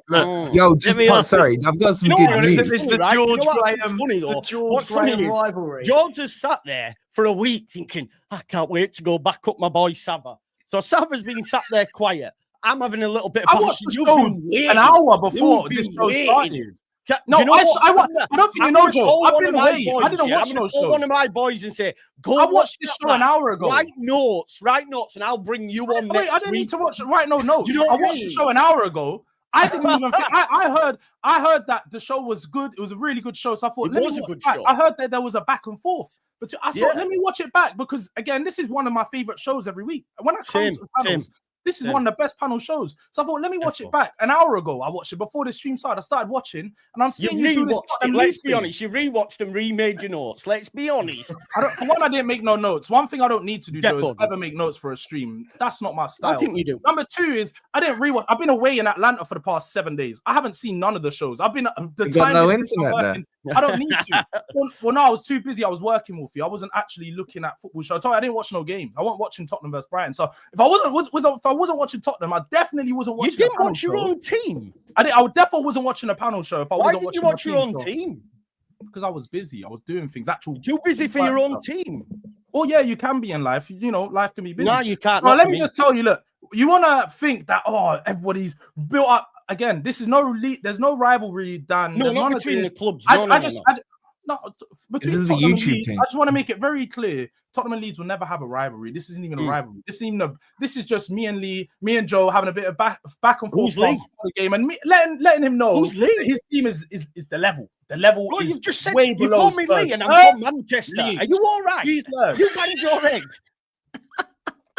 Look, yo, sorry, I've got some good news. This is the George Graham rivalry. George has sat there for a week thinking, I can't wait to go back up my boy Sava. So Sava's been sat there quiet. I'm having a little bit of I watched the show an hour before this show started. No, I don't think you know, Joe. I've been away. I didn't watch no shows. One of my boys and say, "Go." I watched this show an hour ago. Write notes, and I'll bring you on. Wait, I didn't need to watch. Write no notes. I watched the show an hour ago. I didn't even. I heard that the show was good. It was a really good show. So I thought, let me watch it back. I heard that there was a back and forth. But I thought, let me watch it back because again, this is one of my favorite shows every week. When I come to the panels, this is one of the best panel shows. So I thought, let me watch it back. An hour ago, I watched it before the stream started. I started watching, and I'm seeing you do this. Let's be honest, you rewatched and remade your notes. Let's be honest. For one, I didn't make no notes. One thing I don't need to do Joe, is ever make notes for a stream. That's not my style. I think you do. Number two is I didn't rewatch. I've been away in Atlanta for the past 7 days. I haven't seen none of the shows. I've been got no internet there. I don't need to. Well, no, I was too busy. I was working with you. I wasn't actually looking at football shows. I didn't watch no games. I wasn't watching Tottenham versus Brighton. So if I wasn't watching Tottenham, I definitely wasn't watching. You didn't watch your own team. I definitely wasn't watching a panel show. Why didn't you watch your own team? Because I was busy. I was doing things. Too busy for your own team. Oh yeah, you can be in life. You know, life can be busy. No, you can't. Well, let me just tell you. Look, you want to think that everybody's built up. Again, there's no rivalry done. No, not between the clubs. This is the YouTube thing. I just want to make it very clear. Tottenham and Leeds will never have a rivalry. This isn't even a rivalry. This is just me and Joe having a bit of back and forth the game and letting him know that his team is the level. The level is you've just said, way below. You called me Lee and I'm from Manchester. Leeds. Are you all right? Please learn. You banged your head.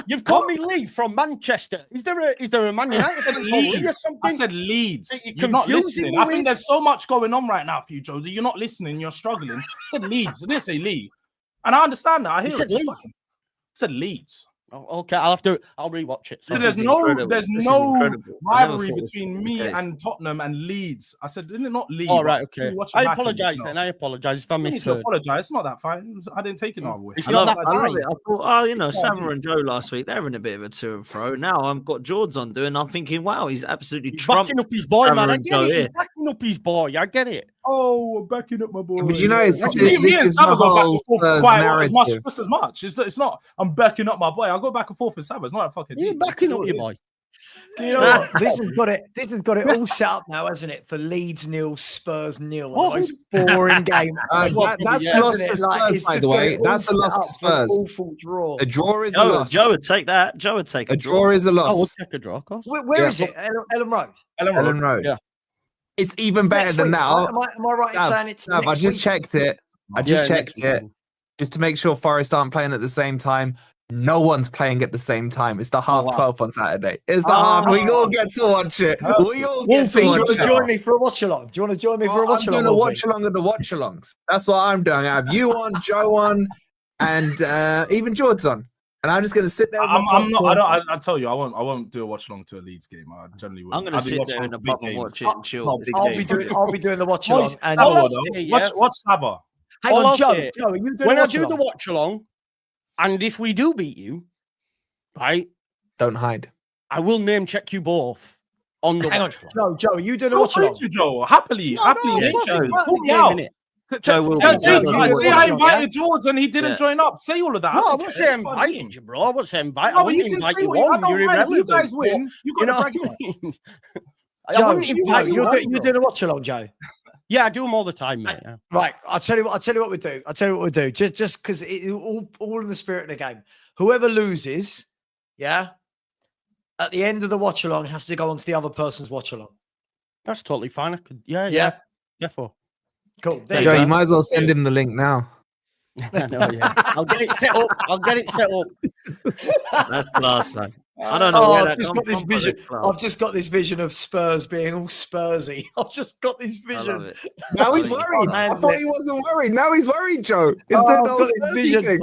You've called me Lee from Manchester. Is there a Man United fan called Lee or something? I said Leeds. You're not listening. I think there's so much going on right now for you, Joe. That you're not listening. You're struggling. I said Leeds. I didn't say Lee. And I understand that. I hear it. I said Leeds. Oh, okay, I'll rewatch it. So there's no rivalry between me and Tottenham and Leeds. I said, isn't it not Leeds? All right, okay. I apologize then. I apologize if I misheard. Apologize. It's not that fine. I didn't take it that way. It's not that fine. I thought, Sava and Joe last week, they're in a bit of a to and fro. Now I've got George on doing. I'm thinking, wow, he's absolutely backing up his boy, man. I get it. He's backing up his boy. I get it. Oh, backing up my boy. But you know, this is the whole Spurs narrative. Just as much. It's not. I'm backing up my boy. I'll go back and forth with Sava. It's not a fucking. You're backing up your boy. You know what? This has got it all set up now, hasn't it? For Leeds 0, Spurs 0. The most boring game. That's lost to Spurs, by the way. That's a loss to Spurs. Awful draw. A draw is a loss. Joe would take that. Joe would take a draw is a loss. I would take a draw, of course. Where is it? Ellen Road. Ellen Road. Yeah. It's even better than that. Am I right in saying it's next I just week? checked it. Just to make sure Forest aren't playing at the same time. No one's playing at the same time. It's the half 12 on Saturday. It's the half. We all get to watch it. We all get to watch it. Do you want to join me for a watch along? Do you want to join me for a watch along? I'm doing a watch along of the watch alongs. That's what I'm doing. I have you on, Joe on, and even George on. And I'm just going to sit there. I tell you, I won't do a watch along to a Leeds game. I generally will. I'm going to sit there in the pub and watch it and chill. I'll be doing the watch along. And watch Sava. Hang on, Joe. Are you doing when I do the watch along, and if we do beat you, right? Don't hide. I will name check you both on the. Hang on, Joe. Are you doing a watch along? Joe, happily. Pull me out. Joe will say I invited George and he didn't join up. Say all of that. No, I won't say inviting you, bro. I won't say inviting. I wouldn't invite you on. You're irrelevant. You guys win. You got to brag it. Joe, you're doing a watch along, Joe. Yeah, I do them all the time, mate. Yeah. Right. I'll tell you what we do. Just because all in the spirit of the game. Whoever loses, at the end of the watch along has to go on to the other person's watch along. That's totally fine. I could. Yeah. Therefore. Cool. Joe, you might as well send him the link now. I know, yeah. I'll get it set up. I'll get it set up. That's class, man. I don't know where I've that just comes got this from, but vision. it's class. I've just got this vision of Spurs being all Spursy. I've just got this I love vision. it. Now he's Oh, you worried. can't I handle thought it. he wasn't worried. Now he's worried, Joe. It's Oh, the I've whole got this Spursy vision. thing.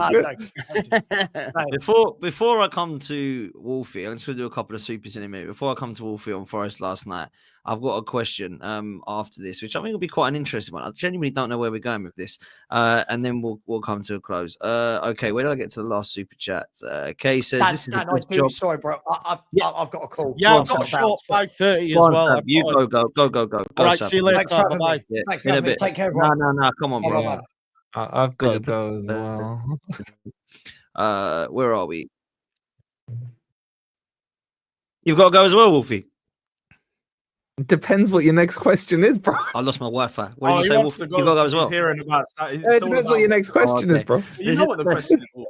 No. Before I come to Wolfie, I'm just gonna do a couple of supers in a minute. Before I come to Wolfie on Forest last night, I've got a question after this, which I think will be quite an interesting one. I genuinely don't know where we're going with this. And then we'll come to a close. Okay, where did I get to the last super chat? Kay says Dan, this is Dan, the I best do. job. Sorry, bro. I've got a call. Yeah, on, I've got a Sam. short 5:30 as Go on, well. Sam. You go. All right, Sam. see you later. Thanks for having Bye-bye. me. Yeah, Thanks for in a having me. bit. Take care, everyone. No, come on, bro. Bye-bye. I've got to go as well. Where are we? You've got to go as well, Wolfie. Depends what your next question is, bro. I lost my Wi-Fi. What did you he say, wants Wolfie? to You got to go as He's well. hearing about that. It depends what your next question is, bro. You know what the question is.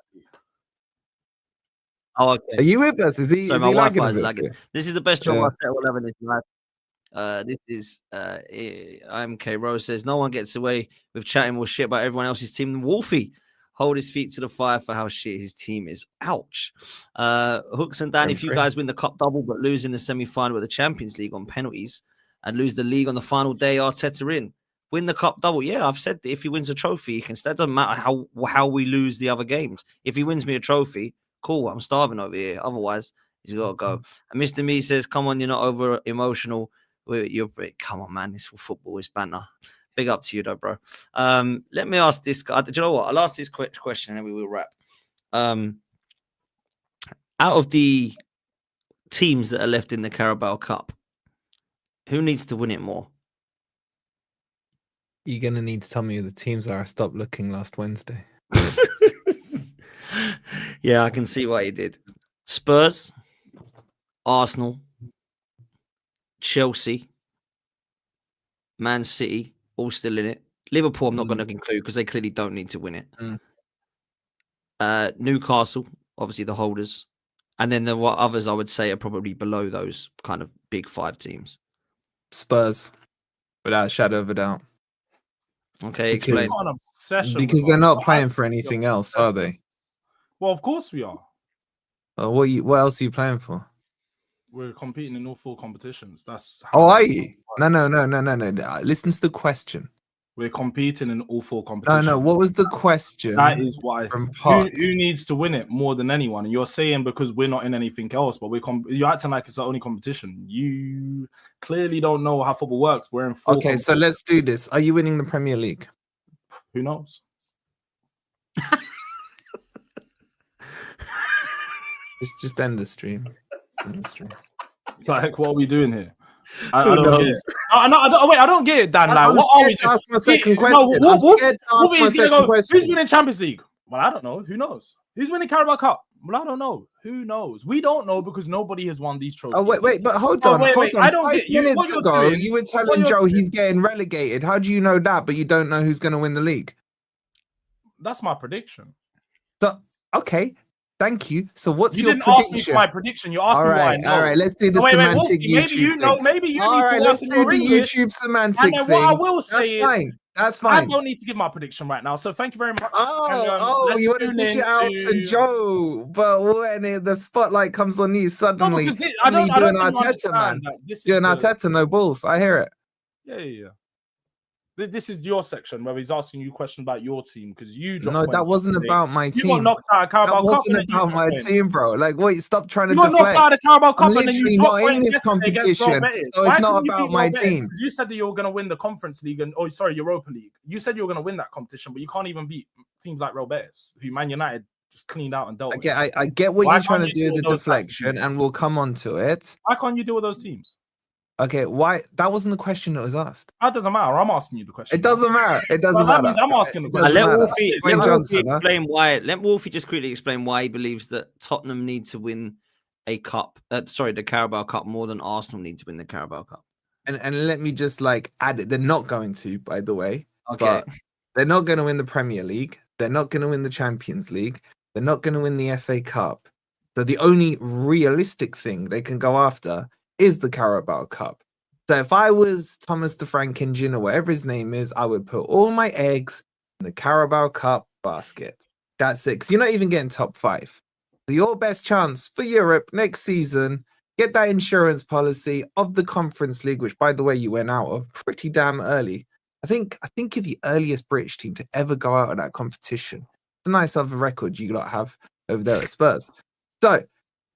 Oh, okay. Are you with us? Is he? So Is my he lagging Wi-Fi a is bit? lagging. This is the best job Yeah. Arteta will have in his life. This is MK Rose says no one gets away with chatting more shit about everyone else's team than Wolfie. Hold his feet to the fire for how shit his team is. Ouch. Hooks and Dan, if you guys win the cup double but lose in the semi-final with the Champions League on penalties and lose the league on the final day, Arteta in. Win the cup double. Yeah, I've said that if he wins a trophy, he can. That doesn't matter how we lose the other games. If he wins me a trophy, cool. I'm starving over here. Otherwise, he's got to go. And Mr. Me says, "Come on, you're not over emotional. Come on, man. This football is banter. Big up to you, though, bro. Let me ask this guy. Do you know what? I'll ask this question and then we will wrap. Out of the teams that are left in the Carabao Cup, who needs to win it more? You're gonna need to tell me who the teams are. I stopped looking last Wednesday. Yeah, I can see why he did. Spurs, Arsenal, Chelsea, Man City, all still in it. Liverpool, I'm not going to include because they clearly don't need to win it. Newcastle, obviously the holders. And then there were others I would say are probably below those kind of big five teams. Spurs, without a shadow of a doubt. Okay, Because- explain. Because they're not playing for anything else, are they? Well, of course we are. What else are you playing for? We're competing in all four competitions. That's Oh, are you? No. Listen to the question. We're competing in all four competitions. No. What was the question? That is why. From Who needs to win it more than anyone? And you're saying because we're not in anything else, but you're acting like it's the only competition. You clearly don't know how football works. We're in four. Okay, so let's do this. Are you winning the Premier League? Who knows? Just end the stream. Like, what are we doing here? I don't get it. I don't get it, Dan. Like, what are we doing? Ask my second question. Who's winning Champions League? Well, I don't know. Who knows? Who's winning Carabao Cup? Well, I don't know. Who knows? We don't know because nobody has won these trophies. Oh, wait, but hold on. Wait. I don't 5 get you. minutes ago, you were telling Joe he's getting relegated. How do you know that, but you don't know who's going to win the league? That's my prediction. So, okay. Thank you. So what's you your didn't prediction? ask me for my prediction. You asked me what I know. All right. Let's do the semantic YouTube thing. Maybe you all need right, to let's work do your the English. YouTube semantic and then thing. What I will say That's fine. I don't need to give my prediction right now. So thank you very much. You want to dish it out to Joe, but when the spotlight comes on you, suddenly you're doing Arteta, man. Doing Arteta, no balls. I hear it. Yeah. This is your section where he's asking you questions about your team because you dropped. No, that wasn't about my team. You got knocked out of Carabao Cup. That wasn't about my team, bro. Like, wait, stop trying to deflect. You got knocked out of Carabao Cup, I'm literally not in this competition, so it's not about my team. You said that you were going to win the Conference League and Europa League. You said you were going to win that competition, but you can't even beat teams like Real Betis, who Man United just cleaned out and dealt with. I get what you're trying to do with the deflection, and we'll come on to it. Why can't you deal with those teams? Okay, why? That wasn't the question that was asked. That doesn't matter. I'm asking you the question. It doesn't matter. It doesn't matter. I'm asking the question. Let Wolfie explain why. Let Wolfie just quickly explain why he believes that Tottenham need to win a cup. The Carabao Cup more than Arsenal need to win the Carabao Cup. And let me just add it. They're not going to, by the way. Okay. But they're not going to win the Premier League. They're not going to win the Champions League. They're not going to win the FA Cup. So the only realistic thing they can go after is the Carabao Cup. So if I was Thomas the Frank Engine or whatever his name is, I would put all my eggs in the Carabao Cup basket. That's it. 'Cause you're not even getting top 5. So your best chance for Europe next season, get that insurance policy of the Conference League, which, by the way, you went out of pretty damn early. I think you're the earliest British team to ever go out of that competition. It's a nice other record you lot have over there at Spurs. So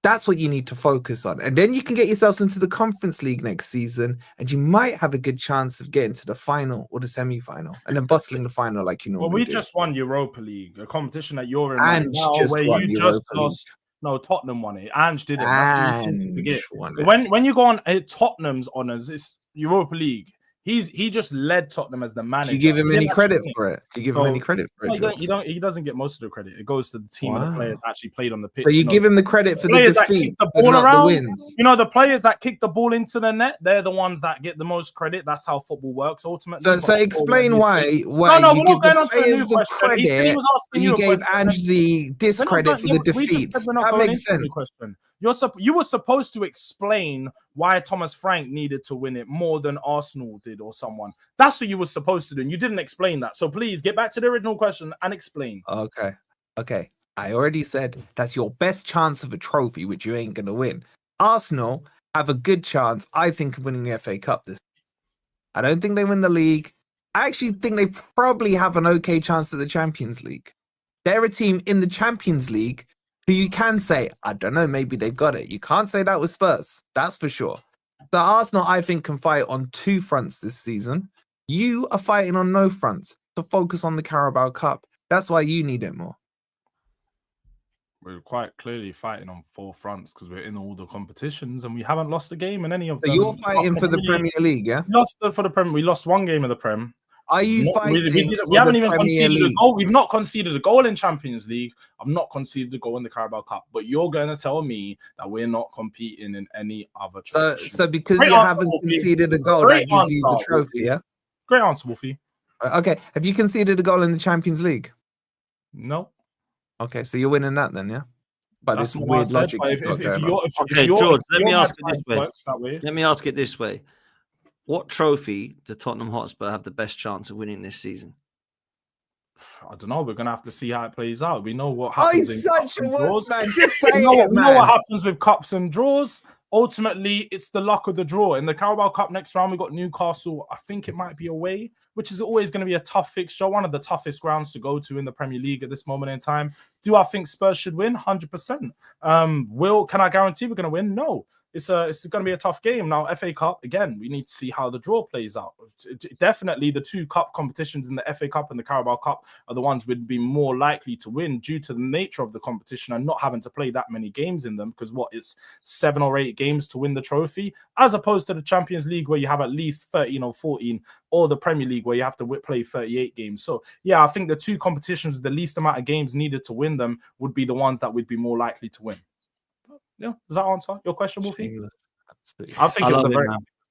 that's what you need to focus on. And then you can get yourselves into the Conference League next season, and you might have a good chance of getting to the final or the semi-final, and then bustling the final like you normally do. Well, we just won Europa League, a competition that you're in Ange right now, just where won you Europa just lost. No, Tottenham won it. Ange didn't. That's the easy to forget. Won it. When you go on Tottenham's honours, it's Europa League. He just led Tottenham as the manager. Do you give him any credit for it? Do you give him any credit for it? He doesn't get most of the credit. It goes to the team and the players that actually played on the pitch. So you give him the credit for the defeat, the ball around, the wins. You know, the players that kick the ball into the net, they're the ones that get the most credit. That's how football works ultimately. So explain why no, we're not going on to a new the question. He was asking you you gave Ange the discredit for the defeat. That makes sense. You were supposed to explain why Thomas Frank needed to win it more than Arsenal did or someone. That's what you were supposed to do, and you didn't explain that. So please get back to the original question and explain. Okay. I already said that's your best chance of a trophy, which you ain't going to win. Arsenal have a good chance, I think, of winning the FA Cup this year. I don't think they win the league. I actually think they probably have an okay chance at the Champions League. They're a team in the Champions League who you can say, I don't know, maybe they've got it. You can't say that with Spurs. That's for sure. So Arsenal, I think, can fight on 2 fronts this season. You are fighting on no fronts to focus on the Carabao Cup. That's why you need it more. We're quite clearly fighting on 4 fronts because we're in all the competitions and we haven't lost a game in any of them. So you're fighting for the Premier League, yeah? For the Premier. We lost 1 game in the Prem. Are you fighting? We haven't even conceded a goal. We've not conceded a goal in Champions League. I've not conceded a goal in the Carabao Cup. But you're going to tell me that we're not competing in any other trophy. So because you haven't conceded a goal, that gives you the trophy, yeah? Great answer, Wolfie. Okay. Have you conceded a goal in the Champions League? No. Okay, so you're winning that then, yeah? By That's this weird logic. Okay, George, let me ask it this way. What trophy do Tottenham Hotspur have the best chance of winning this season? I don't know. We're going to have to see how it plays out. We know what happens in such a words, man. Just say we know what happens with cups and draws. Ultimately, it's the luck of the draw. In the Carabao Cup next round, we got Newcastle. I think it might be away, which is always going to be a tough fixture, one of the toughest grounds to go to in the Premier League at this moment in time. Do I think Spurs should win? 100%. Can I guarantee we're going to win? No. It's going to be a tough game. Now, FA Cup, again, we need to see how the draw plays out. Definitely the 2 cup competitions in the FA Cup and the Carabao Cup are the ones we'd be more likely to win due to the nature of the competition and not having to play that many games in them because it's 7 or 8 games to win the trophy, as opposed to the Champions League where you have at least 13 or 14, or the Premier League where you have to play 38 games. So, yeah, I think the 2 competitions with the least amount of games needed to win them would be the ones that we'd be more likely to win. Yeah, does that answer your question, Wolfie? I think it's a very.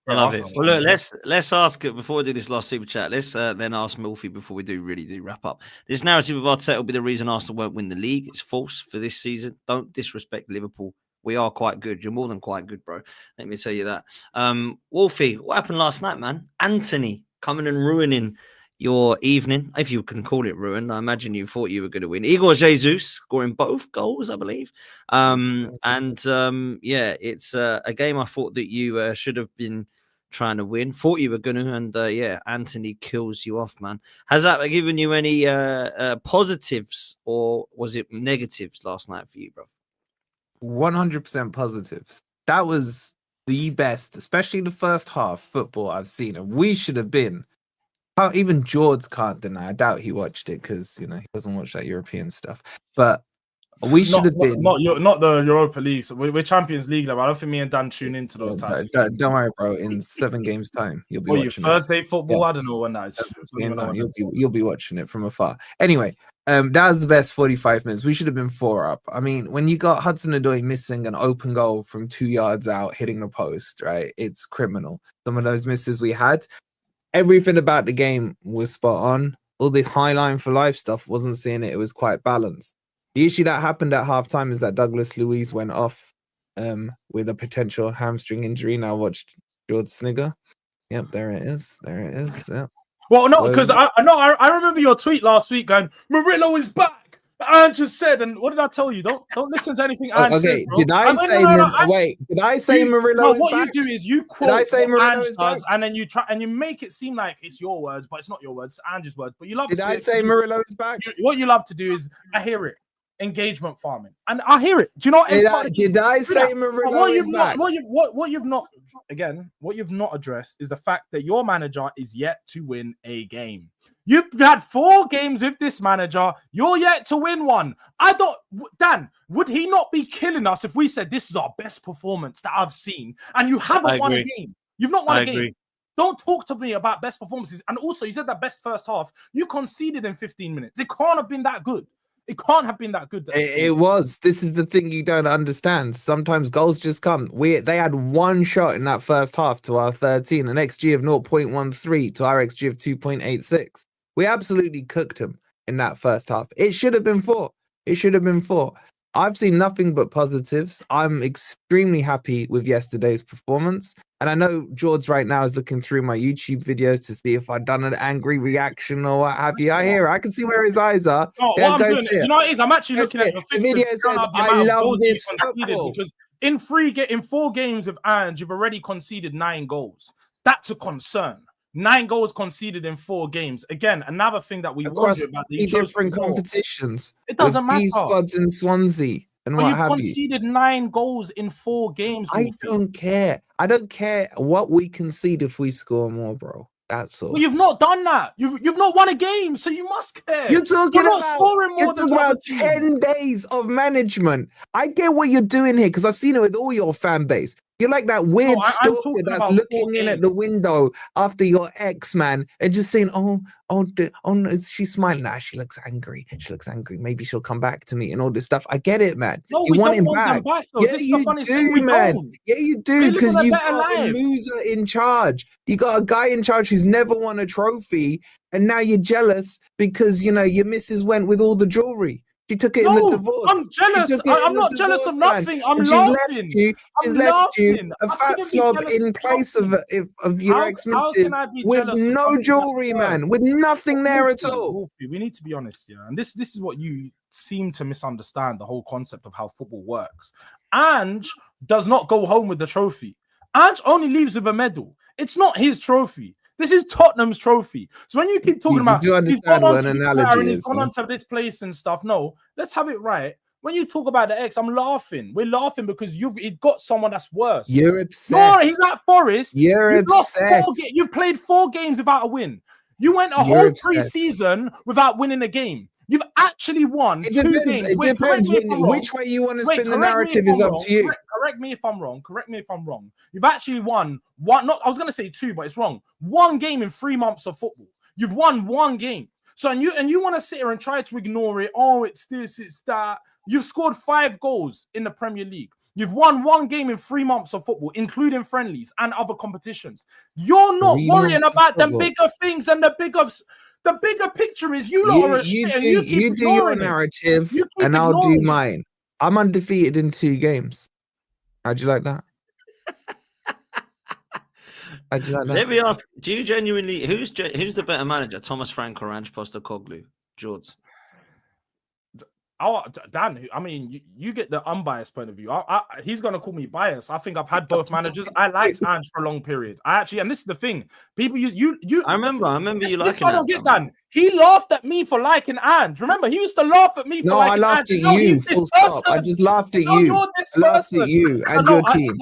I love it. Well, look, let's ask it before we do this last super chat. Let's then ask Wolfie before we really do wrap up. This narrative of Arteta will be the reason Arsenal won't win the league. It's false for this season. Don't disrespect Liverpool. We are quite good. You're more than quite good, bro. Let me tell you that. Wolfie, what happened last night, man? Anthony coming and ruining your evening, if you can call it ruined. I imagine you thought you were going to win. Igor Jesus scoring both goals, I believe. It's a game I thought that you should have been trying to win. Thought you were going to, and Anthony kills you off, man. Has that given you any positives, or was it negatives last night for you, bro? 100% positives. That was the best, especially the first half football I've seen, and we should have been. Even George can't deny. I doubt he watched it because he doesn't watch that European stuff. But we should have been not the Europa League. So we're Champions League level. I don't think me and Dan tune into those times. Don't worry, bro. In 7 games time, you'll be watching Thursday football. Yeah. I don't know when that is. You'll be watching it from afar. Anyway, that was the best 45 minutes. We should have been 4 up. I mean, when you got Hudson-Odoi missing an open goal from 2 yards out, hitting the post, right? It's criminal. Some of those misses we had. Everything about the game was spot on. All the high line for life stuff, wasn't seeing it. It was quite balanced. The issue that happened at halftime is that Douglas Luiz went off with a potential hamstring injury. Now watched George Snigger. Yep, there it is. Yep. Well, no, because I remember your tweet last week going, Murillo is back. Ange just said, and what did I tell you? Don't listen to anything Ange says, bro. Did I say wait? Did I say Murillo is what back? you do is you quote Did I say what Murillo Ange is does, back? and then you try and you make it seem like it's your words, but it's not your words. It's Ange's words. But you love. Did I say Murillo is back? What you love to do is I hear it. Engagement farming, and I hear it. Do you know what? Did I say Murillo is back? What you've not addressed is the fact that your manager is yet to win a game. You've had 4 games with this manager. You're yet to win one. Dan, would he not be killing us if we said this is our best performance that I've seen, and you haven't won a game? You've not won a game. Don't talk to me about best performances. And also, you said that best first half. You conceded in 15 minutes. It can't have been that good. It can't have been that good. It was. This is the thing you don't understand. Sometimes goals just come. They had 1 shot in that first half to our 13, an XG of 0.13 to our XG of 2.86. We absolutely cooked them in that first half. It should have been 4. It should have been 4. I've seen nothing but positives. I'm extremely happy with yesterday's performance. And I know George right now is looking through my YouTube videos to see if I've done an angry reaction or what have you. I hear it. I can see where his eyes are. No, what I'm doing, you know what it is? I'm actually looking at your video. Says, I love this football. Because in 4 games with Ange, you've already conceded 9 goals. That's a concern. 9 goals conceded in 4 games. Again, another thing that we across wonder about different competitions. It doesn't matter. Squads in Swansea and what have you. Conceded 9 goals in 4 games. I don't care. I don't care what we concede if we score more, bro. That's all. Well, you've not done that. You've not won a game, so you must care. You're talking about scoring more than about 10 days of management. I get what you're doing here because I've seen it with all your fan base. You're like that weird stalker that's looking in at the window after your ex, man, and just saying, oh, she's smiling. Nah, she looks angry. She looks angry. Maybe she'll come back to me and all this stuff. I get it, man. No, you want him back. Yeah, you do, man. Yeah, you do, because you've got a loser in charge. You got a guy in charge who's never won a trophy, and now you're jealous because, your missus went with all the jewelry. She took it in the divorce. I'm jealous. I'm not jealous of nothing. I'm laughing. She's left you a fat slob in place of your ex-missus with no jewelry, man, with nothing there at all. We need to be honest, yeah. And this is what you seem to misunderstand, the whole concept of how football works. Ange does not go home with the trophy. Ange only leaves with a medal. It's not his trophy. This is Tottenham's trophy. So when you keep talking about he's gone on to this place and stuff, no, let's have it right. When you talk about the ex, I'm laughing. We're laughing because you've got someone that's worse. You're obsessed. No, he's at Forest. You're obsessed. You played 4 games without a win. You went a whole pre-season without winning a game. You've actually won 2 games. It depends which way you want to spin the narrative is up to you. Correct me if I'm wrong. You've actually won one. I was going to say 2, but it's wrong. 1 game in 3 months of football. You've won 1 game. So and you want to sit here and try to ignore it. Oh, it's this, it's that. You've scored 5 goals in the Premier League. You've won 1 game in 3 months of football, including friendlies and other competitions. You're not worrying about the bigger things and the bigger picture is you lot are a shit and you do your narrative and I'll do mine. I'm undefeated in 2 games. How'd you like that? How'd you like that? Let me ask, do you genuinely, who's the better manager, Thomas Frank or Ange Postecoglou? George? Dan, I mean, you get the unbiased point of view. He's going to call me biased. I think I've had both managers. I liked Ange for a long period. And this is the thing. People, I remember you liking Ange. I don't get Dan. He laughed at me for liking Ange. Remember, he used to laugh at me for liking Ange. No, I laughed at you, full stop. I just laughed at you. I laughed at you and your team.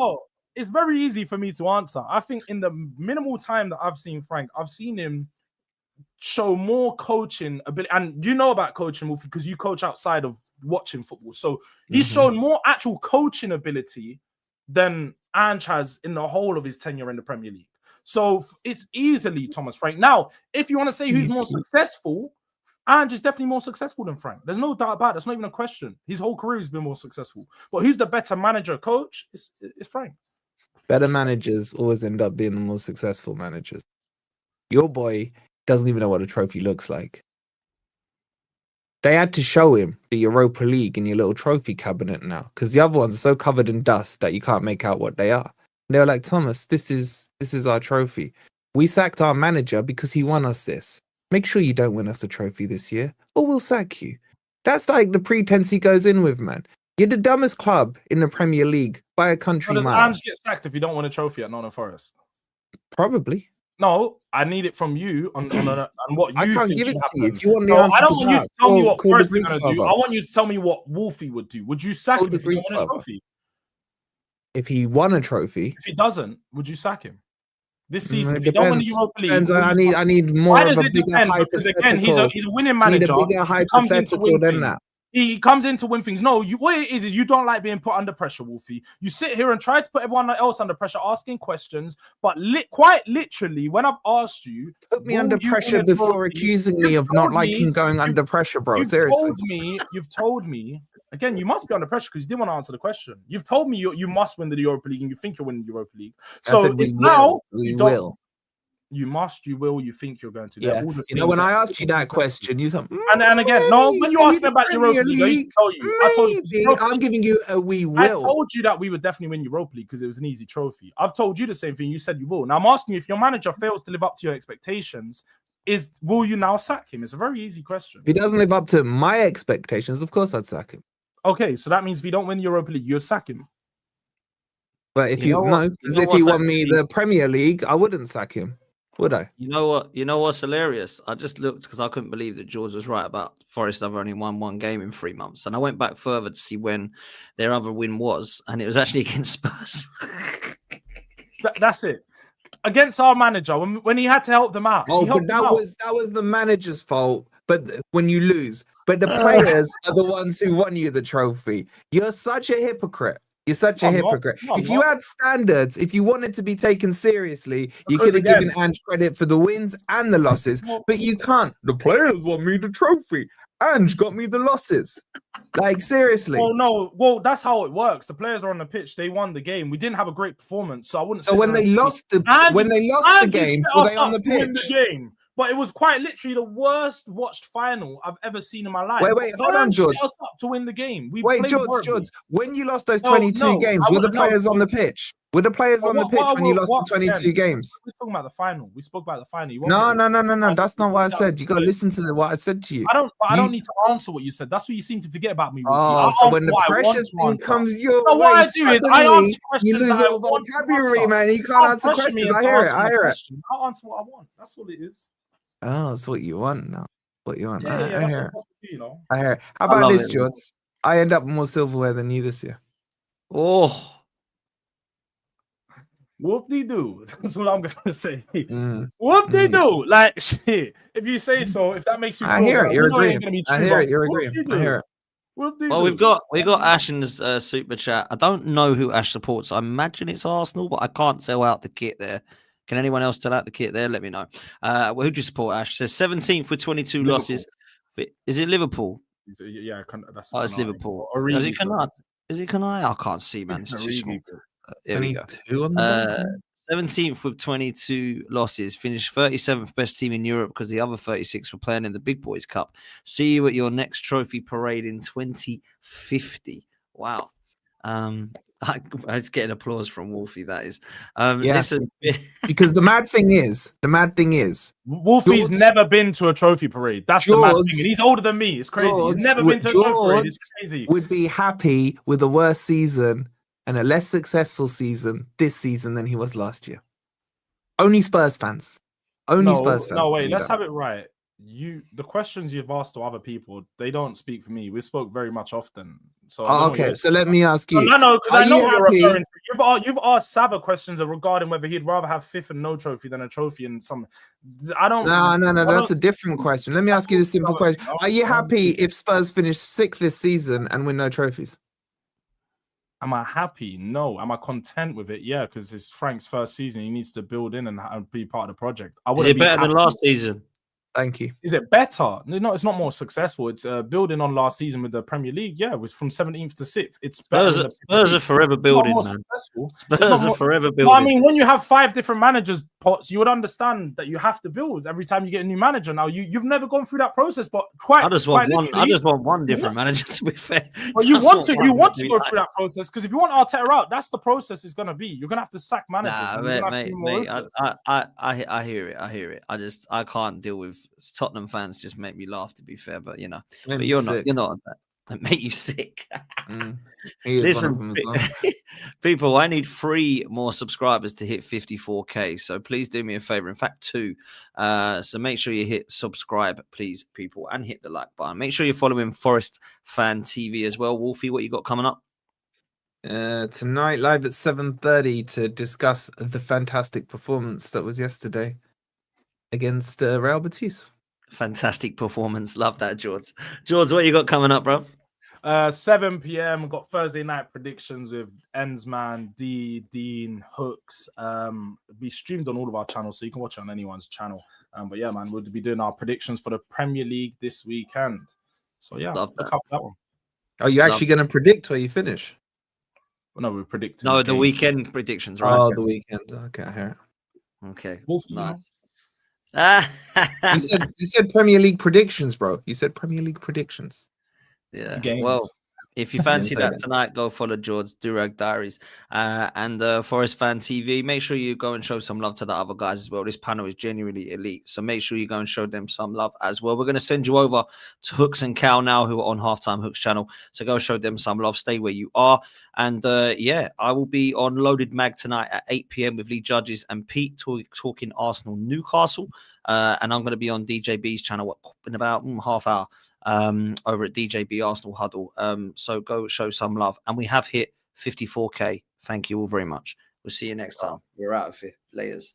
It's very easy for me to answer. I think in the minimal time that I've seen Frank, I've seen him show more coaching ability, and you know about coaching, Wolfie, because you coach outside of watching football. So he's shown more actual coaching ability than Ange has in the whole of his tenure in the Premier League. So it's easily Thomas Frank. Now, if you want to say who's more successful, Ange is definitely more successful than Frank. There's no doubt about it. That's not even a question. His whole career has been more successful. But who's the better manager, coach? It's Frank. Better managers always end up being the more successful managers. Your boy doesn't even know what a trophy looks like. They had to show him the Europa League in your little trophy cabinet now, because the other ones are so covered in dust that you can't make out what they are. And they were like, Thomas, this is our trophy. We sacked our manager because he won us this. Make sure you don't win us a trophy this year, or we'll sack you. That's like the pretense he goes in with, man. You're the dumbest club in the Premier League by a country does mile. Ange get sacked if you don't win a trophy at Nottingham Forest? Probably. No, I need it from you on what you I can't think give it should to happen. you. If you want the No, answer I don't to want you that, to tell me what call the Forest are Greek going to do. father. I want you to tell me what Wolfie would do. Would you sack Call him the if he don't Greek win a father. trophy? If he won a trophy, If he doesn't, would you sack him? This season, it if you don't win the depends. Europa League, Depends. will you I sack him? need more Why of does a it bigger depend? Because again, he's hypothetical. a winning I need manager. a bigger He comes in to hypothetical win than things. that. He comes in to win things. No, what it is you don't like being put under pressure, Wolfie. You sit here and try to put everyone else under pressure, asking questions. But quite literally, when I've asked you, Put me under pressure before accusing me of not liking going under pressure, bro. Seriously. You've told me. Again, you must be under pressure because you didn't want to answer the question. You've told me you must win the Europa League and you think you're winning the Europa League. So I said we now will. you We don't. will. You must, you will, you think you're going to. Yeah. You know, when I asked you that question, you said, and again, no, when you asked me about Europa League, I used to tell you. I told you, I'm giving you a we will. I told you that we would definitely win Europa League because it was an easy trophy. I've told you the same thing. You said you will. Now I'm asking you, if your manager fails to live up to your expectations, will you now sack him? It's a very easy question. If he doesn't live up to my expectations, of course I'd sack him. Okay, so that means if you don't win Europa League, you'd sack him. But if he won me the Premier League, I wouldn't sack him. Would I? You know what? You know what's hilarious? I just looked because I couldn't believe that George was right about Forest have only won one game in 3 months, and I went back further to see when their other win was, and it was actually against Spurs. That's it. Against our manager when he had to help them out. Oh, but that was the manager's fault. But when you lose, but the players are the ones who won you the trophy. You're such a hypocrite. You're such a hypocrite. If you had standards, if you wanted to be taken seriously, you could have given Ange credit for the wins and the losses, but you can't. The players want me the trophy. Ange got me the losses. Like, seriously. Well, no. Well, that's how it works. The players are on the pitch. They won the game. We didn't have a great performance, so I wouldn't say. So when they lost the game, were they on the pitch? But it was quite literally the worst watched final I've ever seen in my life. Wait, hold on, George. Set us up to win the game. George. When you lost those 22 games, were the players on the pitch? Were the players on the pitch when you lost the 22 games? We're talking about the final. We spoke about the final. No. That's not what I said. You got to listen to what I said to you. I don't need to answer what you said. That's what you seem to forget about me. Oh, so when the precious thing comes your way, what I do is I answer questions. You lose your vocabulary, man. You can't answer questions. I hear it. I'll answer what I want. That's all it is. Oh, that's what you want now. What you want? Yeah, I hear it. I hear it. How about this, George? I end up with more silverware than you this year. Oh. Whoop-de-doo. That's what I'm gonna say. Whoop-de-doo. Like shit. If you say so, if that makes you feel I hear it. You're agreeing. I hear it. You're agreeing. I hear it. Well, we got Ash in the super chat. I don't know who Ash supports. I imagine it's Arsenal, but I can't tell out the kit there. Can anyone else tell out the kit there? Let me know. Who do you support, Ash? Says 17th with 22 Liverpool. Losses. Is it Liverpool? Yeah, that's it's Liverpool. Is it Kanai? Is it Kanai? I can't see, man. It's too small. Here we go. 17th with 22 losses. Finished 37th best team in Europe because the other 36 were playing in the Big Boys Cup. See you at your next trophy parade in 2050. Wow. I was getting applause from Wolfie. That is, listen, because the mad thing is, Wolfie's never been to a trophy parade. That's the mad thing, and he's older than me. It's crazy. He's never been to a trophy parade. It's crazy. Would be happy with a worse season and a less successful season this season than he was last year. Only Spurs fans. Spurs fans. No, wait. Let's have it right. The questions you've asked to other people, they don't speak for me. We spoke very much often. So okay, so let me ask you. No, because I know what you're referring to. You've asked Sava questions regarding whether he'd rather have fifth and no trophy than a trophy and some. I don't. No. That's a different question. Let me ask you this simple question: are you happy if Spurs finish 6th this season and win no trophies? Am I happy? No. Am I content with it? Yeah, because it's Frank's first season. He needs to build in and be part of the project. Is it better than last season? Thank you. Is it better? No, it's not more successful. It's building on last season with the Premier League. Yeah, it was from 17th to 6th. It's better. Spurs are forever building, man. Successful. Spurs are forever building. Well, I mean, when you have 5 different managers, Potts, you would understand that you have to build every time you get a new manager. Now, you've never gone through that process, but I just want one different manager. To be fair, well, you want to go through that process, because if you want Arteta out, that's the process is going to be. You're going to have to sack managers. Mate, I hear it. I can't deal with Tottenham fans. Just make me laugh, to be fair, but you know, but you're not that. That make you sick. Listen, people, I need 3 more subscribers to hit 54k. So please do me a favor. In fact, 2. So make sure you hit subscribe, please, people, and hit the like button. Make sure you're following Forest Fan TV as well. Wolfie, what you got coming up? Tonight, live at 7:30 to discuss the fantastic performance that was yesterday against Real Betis. Fantastic performance. Love that, George. George, what you got coming up, bro? 7 p.m. We've got Thursday night predictions with Ensman, Dean, Hooks. It'll be streamed on all of our channels, so you can watch it on anyone's channel. But yeah, man, we'll be doing our predictions for the Premier League this weekend. So yeah, love look up that one. Are you actually going to predict where you finish? Well, no, we're predicting. No, the weekend predictions, right? Oh, the weekend. Okay, I hear it. Okay, nice. You said Premier League predictions, bro. You said Premier League predictions. Yeah. Games. Well, if you fancy that tonight, go follow George Durag Diaries and Forest Fan TV. Make sure you go and show some love to the other guys as well. This panel is genuinely elite, so make sure you go and show them some love as well. We're going to send you over to Hooks and Cal now, who are on Halftime Hooks channel. So go show them some love. Stay where you are. And yeah, I will be on Loaded Mag tonight at 8 p.m. with Lee Judges and Pete talking Arsenal Newcastle. And I'm going to be on DJB's channel in about half hour. Over at DJB Arsenal Huddle. So go show some love. And we have hit 54k. Thank you all very much. We'll see you next time. We're out of here. Laters.